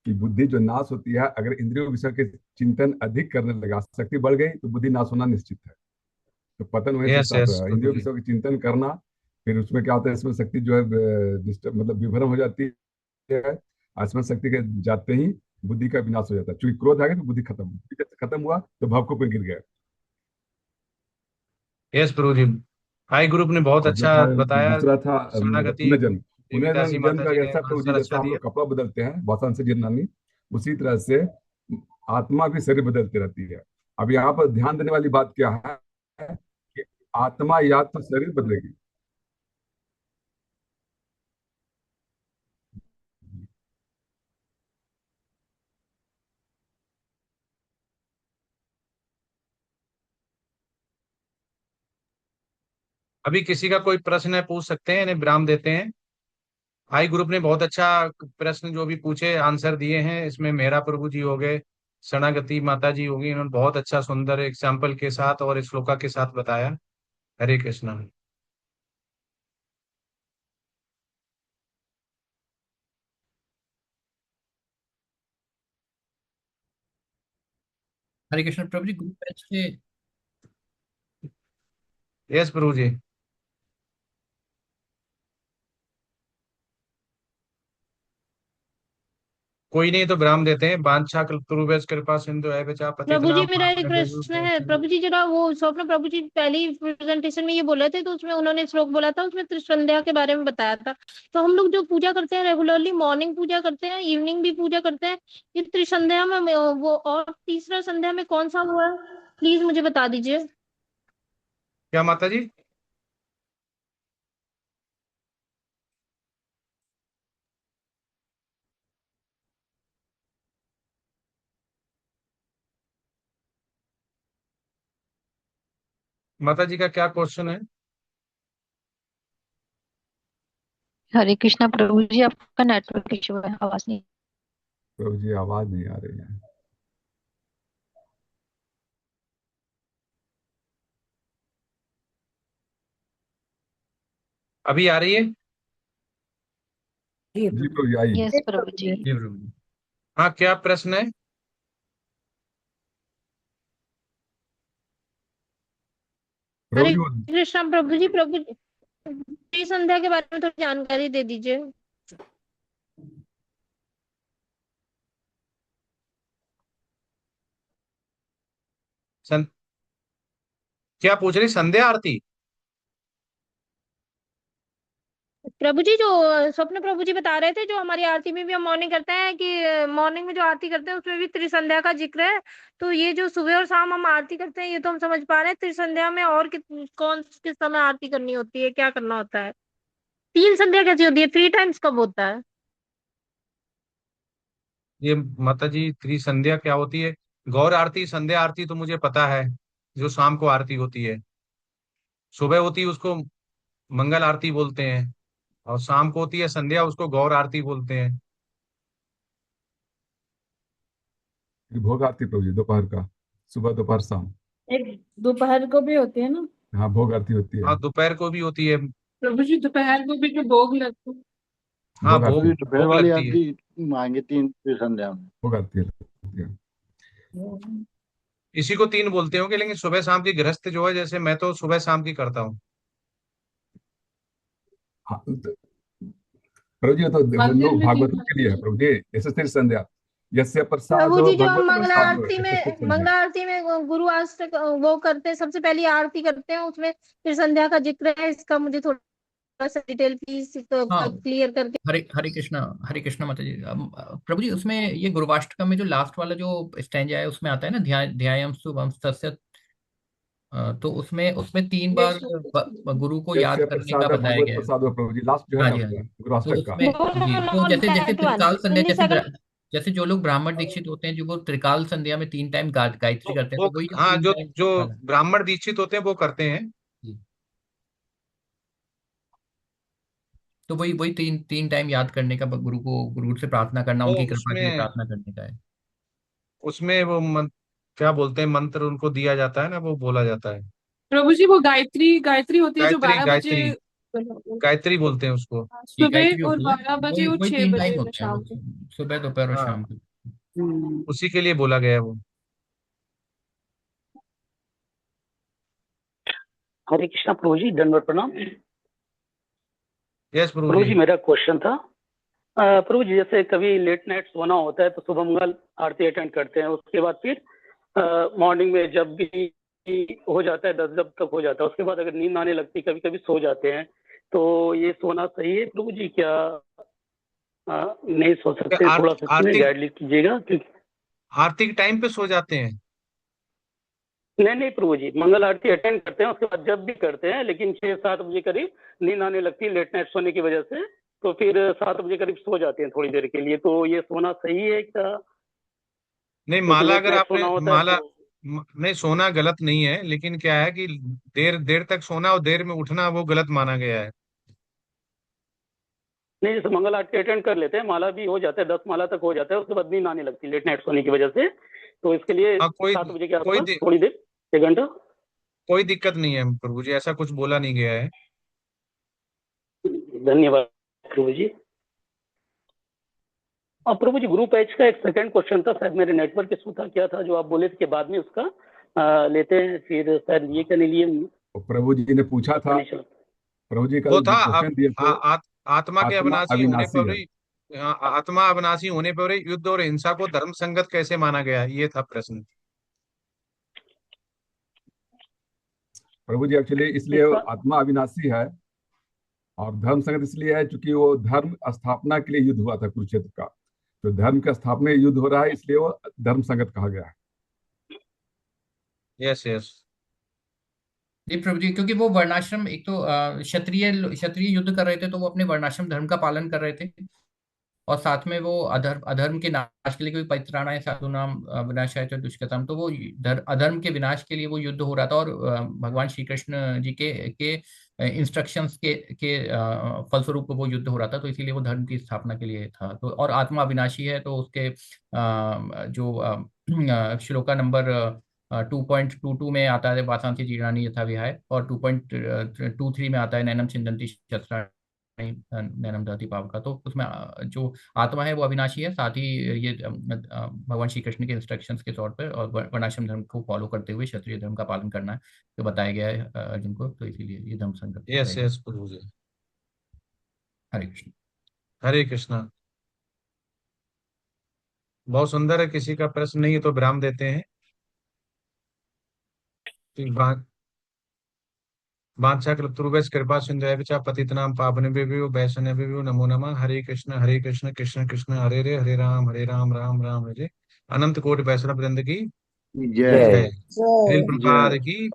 कि बुद्धि जो नाश होती है, अगर इंद्रियों विषय के चिंतन अधिक करने लगा, शक्ति बढ़ गई, तो बुद्धि नाश होना निश्चित है। तो पतन वहीं से यस स्टार्ट यस हुआ। प्रभु इंद्रियों जी। विषयों के चिंतन करना, फिर उसमें क्या होता है, इसमें शक्ति जो है डिस्टर्ब, मतलब विभ्रम हो जाती है। आसमान शक्ति के जाते ही बुद्धि का विनाश हो जाता है। चूंकि क्रोध आ गया तो बुद्धि खत्म, बुद्धि जैसे खत्म हुआ तो भाव को गिर गया। यस प्रभु जी, भाई ग्रुप ने बहुत और जो अच्छा था बताया। दूसरा था शरणागति पुनर्जन्म। देवीदासी पुनर्जन्म माता का जी ने ऐसा प्रभु जी, आंसर जैसा अच्छा हम दिया। लोग कपड़ा बदलते हैं भाषण से गिरनानी, उसी तरह से आत्मा भी शरीर बदलती रहती है। अब यहाँ पर ध्यान देने वाली बात क्या है कि आत्मा या तो शरीर बदलेगी। अभी किसी का कोई प्रश्न है पूछ सकते हैं, इन्हें विराम देते हैं। भाई ग्रुप ने बहुत अच्छा प्रश्न जो भी पूछे आंसर दिए हैं। इसमें मेहरा प्रभु जी हो गए, शरणागति माता जी होगी, इन्होंने बहुत अच्छा सुंदर एग्जाम्पल के साथ और श्लोका के साथ बताया। हरे कृष्णा। हरे कृष्ण प्रभु जी, ग्रुप पेज से यस प्रभु जी। कोई नहीं तो विराम देते हैं। वांछा कल्पतरुभ्यश्च कृपा सिंधु एव च प्रभु जी पतितनां मेरा एक पावनेभ्यो प्रश्न है। प्रभु जी जरा वो स्वप्न प्रभु जी पहली प्रेजेंटेशन में ये बोले थे, तो उसमें उन्होंने श्लोक बोला था, उसमें त्रिसंध्या के बारे में बताया था। तो हम लोग जो पूजा करते हैं रेगुलरली, मॉर्निंग पूजा करते हैं, इवनिंग भी पूजा करते हैं, ये त्रिसंध्या में वो और तीसरा संध्या में कौन सा हुआ है, प्लीज मुझे बता दीजिए। क्या माता जी? माता जी का क्या क्वेश्चन है? हरे कृष्णा प्रभु जी, आपका नेटवर्क इशू है, आवाज नहीं। प्रभु जी आवाज नहीं आ रही है। अभी आ रही है? जी प्रभु जी आई। यस प्रभु जी। जी प्रभु जी। हाँ, क्या प्रश्न है? प्रभु हरे जी कृष्णा प्रभु जी, त्रिसंध्या के बारे में थोड़ी जानकारी दे दीजिए। क्या पूछ रही? संध्या आरती? प्रभु जी जो स्वप्न प्रभु जी बता रहे थे, जो हमारी आरती में भी हम मॉर्निंग करते हैं, कि मॉर्निंग में जो आरती करते हैं उसमें भी त्रिसंध्या का जिक्र है। तो ये जो सुबह और शाम हम आरती करते हैं ये तो हम समझ पा रहे हैं, त्रिसंध्या में और कौन किस समय आरती करनी होती है, क्या करना होता है, तीन संध्या कैसी होती है, 3 टाइम्स कब होता है? ये माता जी त्रिसंध्या क्या होती है? गौर आरती, संध्या आरती तो मुझे पता है, जो शाम को आरती होती है। सुबह होती है उसको मंगल आरती बोलते हैं, और शाम को होती है संध्या, उसको गौर आरती बोलते हैं। भोग आरती प्रभु जी दोपहर का, सुबह दोपहर शाम। एक दोपहर को भी होती है ना? हाँ भोग आरती होती है। हाँ, दोपहर को भी होती है। प्रभु जी दोपहर को भी जो भोग लगता है। हाँ, भोग भोग आरती, दोपहर भोग वाली लगती है। आरती मांगे 3 संध्या में। भोग आरती है। इसी को 3 बोलते होंगे, लेकिन सुबह शाम की गृहस्थ जो है, जैसे मैं तो सुबह शाम की करता हूँ। हाँ, प्रभु जी तो वो मंदिर लोग में भागवतों के लिए है प्रभु जी। ऐसे सिर्फ संध्या यस्य प्रसाद प्रभु जी जो हम भगवत मंगला प्रसाद आरती ऐसे सिर्फ में संध्या। गुरु अष्टक वो करते हैं, सबसे पहली आरती करते हैं, उसमें फिर संध्या का जिक्र है, इसका मुझे थोड़ा सा डिटेल प्लीज हाँ, क्लियर करके। हरे कृष्णा माता जी। प्रभु जी उसमें ये गुरुवाष्टकम में जो लास्ट वाला जो स्टैंजा है उसमें आता है ना, ध्यायम शुभम तस्य। तो उसमें उसमें 3 बार गुरु को याद यस्य करने का प्रसाद बताया भगवत गया है। प्रसाद प्रभु जी, लास्ट जो है हाँ ना जी, हाँ जी। उसका तो गुरुवाष्टक का। उसमें जी, तो जैसे जैसे that one Trikal Sandhya, in the second जैसे जो लोग ब्राह्मण दीक्षित होते हैं, जो वो त्रिकाल संध्या में 3 टाइम गायत्री करते हैं, वो तो वही जो हाँ, तीन जो टाइम जो वाला। ब्राह्मण दीक्षित होते हैं वो करते हैं। जी। तो वही वही तीन तीन टाइम याद करने का, गुरु से प्रार्थना करना, तो उनकी कृपा के लिए उसमें प्रार्थना करने का है। उसमें वो क्या बोलते हैं, मंत्र उनको दिया जाता है ना, वो बोला जाता है। प्रभु जी वो गायत्री गायत्री होती है जो गायत्री 12 बजे गायत्री गायत्री बोलते हैं उसको। ये गायत्री सुबह और होती है, 12 बजे वही और वही 6 तीन टाइम बजे होते हैं वो, शाम को। सुबह दोपहर और हाँ, शाम को। उसी के लिए बोला गया है वो। हरे कृष्णा प्रभु जी, दंडवत प्रणाम। यस प्रभु प्रभु जी। जी मेरा क्वेश्चन था, प्रभु जी जैसे कभी लेट नाइट सोना होता है तो सुबह मंगल आरती अटेंड करते हैं, उसके बाद फिर मॉर्निंग में जब भी हो जाता है 10 जब तक हो जाता है, उसके बाद अगर नींद आने लगती कभी कभी सो जाते हैं, तो ये सोना सही है प्रभु जी? क्या नहीं सो सकते? थोड़ा सा इसमें आरती गाइड कीजिएगा क्योंकि आरती के टाइम पे सो जाते हैं। नहीं प्रभु जी, मंगल आरती अटेंड करते हैं, उसके बाद जब भी करते हैं लेकिन 6-7 बजे करीब नींद आने लगती है लेट नाइट सोने की वजह से, तो फिर 7 बजे करीब सो जाते हैं थोड़ी देर के लिए, तो ये सोना सही है क्या? नहीं, क्योंकि माला लेट अगर नाइट आपने सोना होता है माला तो नहीं, सोना गलत नहीं है, लेकिन क्या है कि देर देर तक सोना और देर में उठना वो गलत माना गया है। नहीं, जैसे मंगल आरती अटेंड कर लेते हैं, माला भी हो जाता है, 10 माला तक हो जाता है, उसके बाद नींद आने लगती है लेट नाइट सोने की वजह से, तो इसके लिए हाँ, 7 बजे के कोई आसपास थोड़ी देर, 1 घंटा। कोई दिक्कत नहीं है प्रभु जी, ऐसा कुछ बोला नहीं गया है। धन्यवाद प्रभु जी। और प्रभु जी ग्रुप एच का एक सेकंड क्वेश्चन था, शायद मेरे नेटवर्क इशू था क्या था, जो आप बोले थे कि बाद में उसका लेते हैं, फिर शायद ये करने लिए प्रभु जी ने पूछा था, प्रभु जी वो कल था क्वेश्चन दिए थे, आत्मा के आत्मा अविनाशी होने अविनाशी पर है। ही, आत्मा अविनाशी होने पर ही युद्ध और हिंसा को धर्म संगत कैसे माना गया, ये था प्रश्न। प्रभु जी एक्चुअली इसलिए आत्मा अविनाशी है और धर्म संगत इसलिए है क्योंकि वो धर्म स्थापना के लिए युद्ध हुआ था कुरुक्षेत्र का, तो धर्म का स्थापना युद्ध हो रहा है, इसलिए वो धर्म संगत कहा गया है। यस यस जी प्रभु जी, क्योंकि वो वर्णाश्रम, एक तो क्षत्रिय क्षत्रिय युद्ध कर रहे थे, तो वो अपने वर्णाश्रम धर्म का पालन कर रहे थे, और साथ में वो अधर्म के नाश के लिए, कोई परित्राणाय साधूनाम विनाशाय च दुष्कृतम, तो वो अधर्म के विनाश के लिए वो युद्ध हो रहा था, और भगवान श्री कृष्ण जी के इंस्ट्रक्शंस के फलस्वरूप वो युद्ध हो रहा था, तो इसीलिए वो धर्म की स्थापना के लिए था। तो और आत्मा अविनाशी है, तो उसके जो श्लोका नंबर 2.22 में आता है वासांसी जीर्णानि यथा विहाय, और 2.23 में आता है नैनम छिन्दन्ति शस्त्राणि नैनम दहति पावका। तो उसमें जो आत्मा है वो अविनाशी है, साथ ही ये भगवान श्री कृष्ण के इंस्ट्रक्शंस के तौर पर और वर्णाश्रम धर्म को फॉलो करते हुए क्षत्रिय धर्म का पालन करना है, तो बताया गया है अर्जुन को, तो इसीलिए ये धर्म संगत। यस यस प्रभु जी। हरे कृष्ण। हरे कृष्णा। बहुत सुंदर है, किसी का प्रश्न नहीं है तो विराम देते हैं। बांछा कृपा कृपा सिंधु पतितनाम पावनेभ्यो वैष्णवेभ्यो नमो नमः। हरे कृष्ण कृष्ण कृष्ण हरे हरे राम राम राम हरे। अनंत कोटि वैष्णव वृंद की जय। श्रील प्रभुपाद की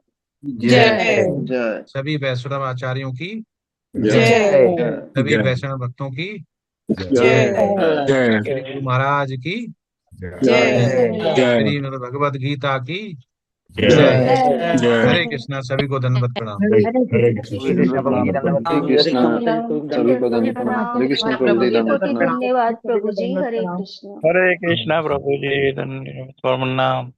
जय। सभी वैष्णव आचार्यों की जय। सभी वैष्णव भक्तों की जय। श्री गुरु महाराज की जय। श्री भगवद गीता की जय। हरे कृष्णा। सभी को धन्यवाद प्रणाम। हरे कृष्णा। सभी को धन्यवाद। हरे कृष्णा प्रभु जी धन्यवाद प्रभु जी। हरे कृष्णा। हरे कृष्णा प्रभु जी, धन्यवाद प्रणाम।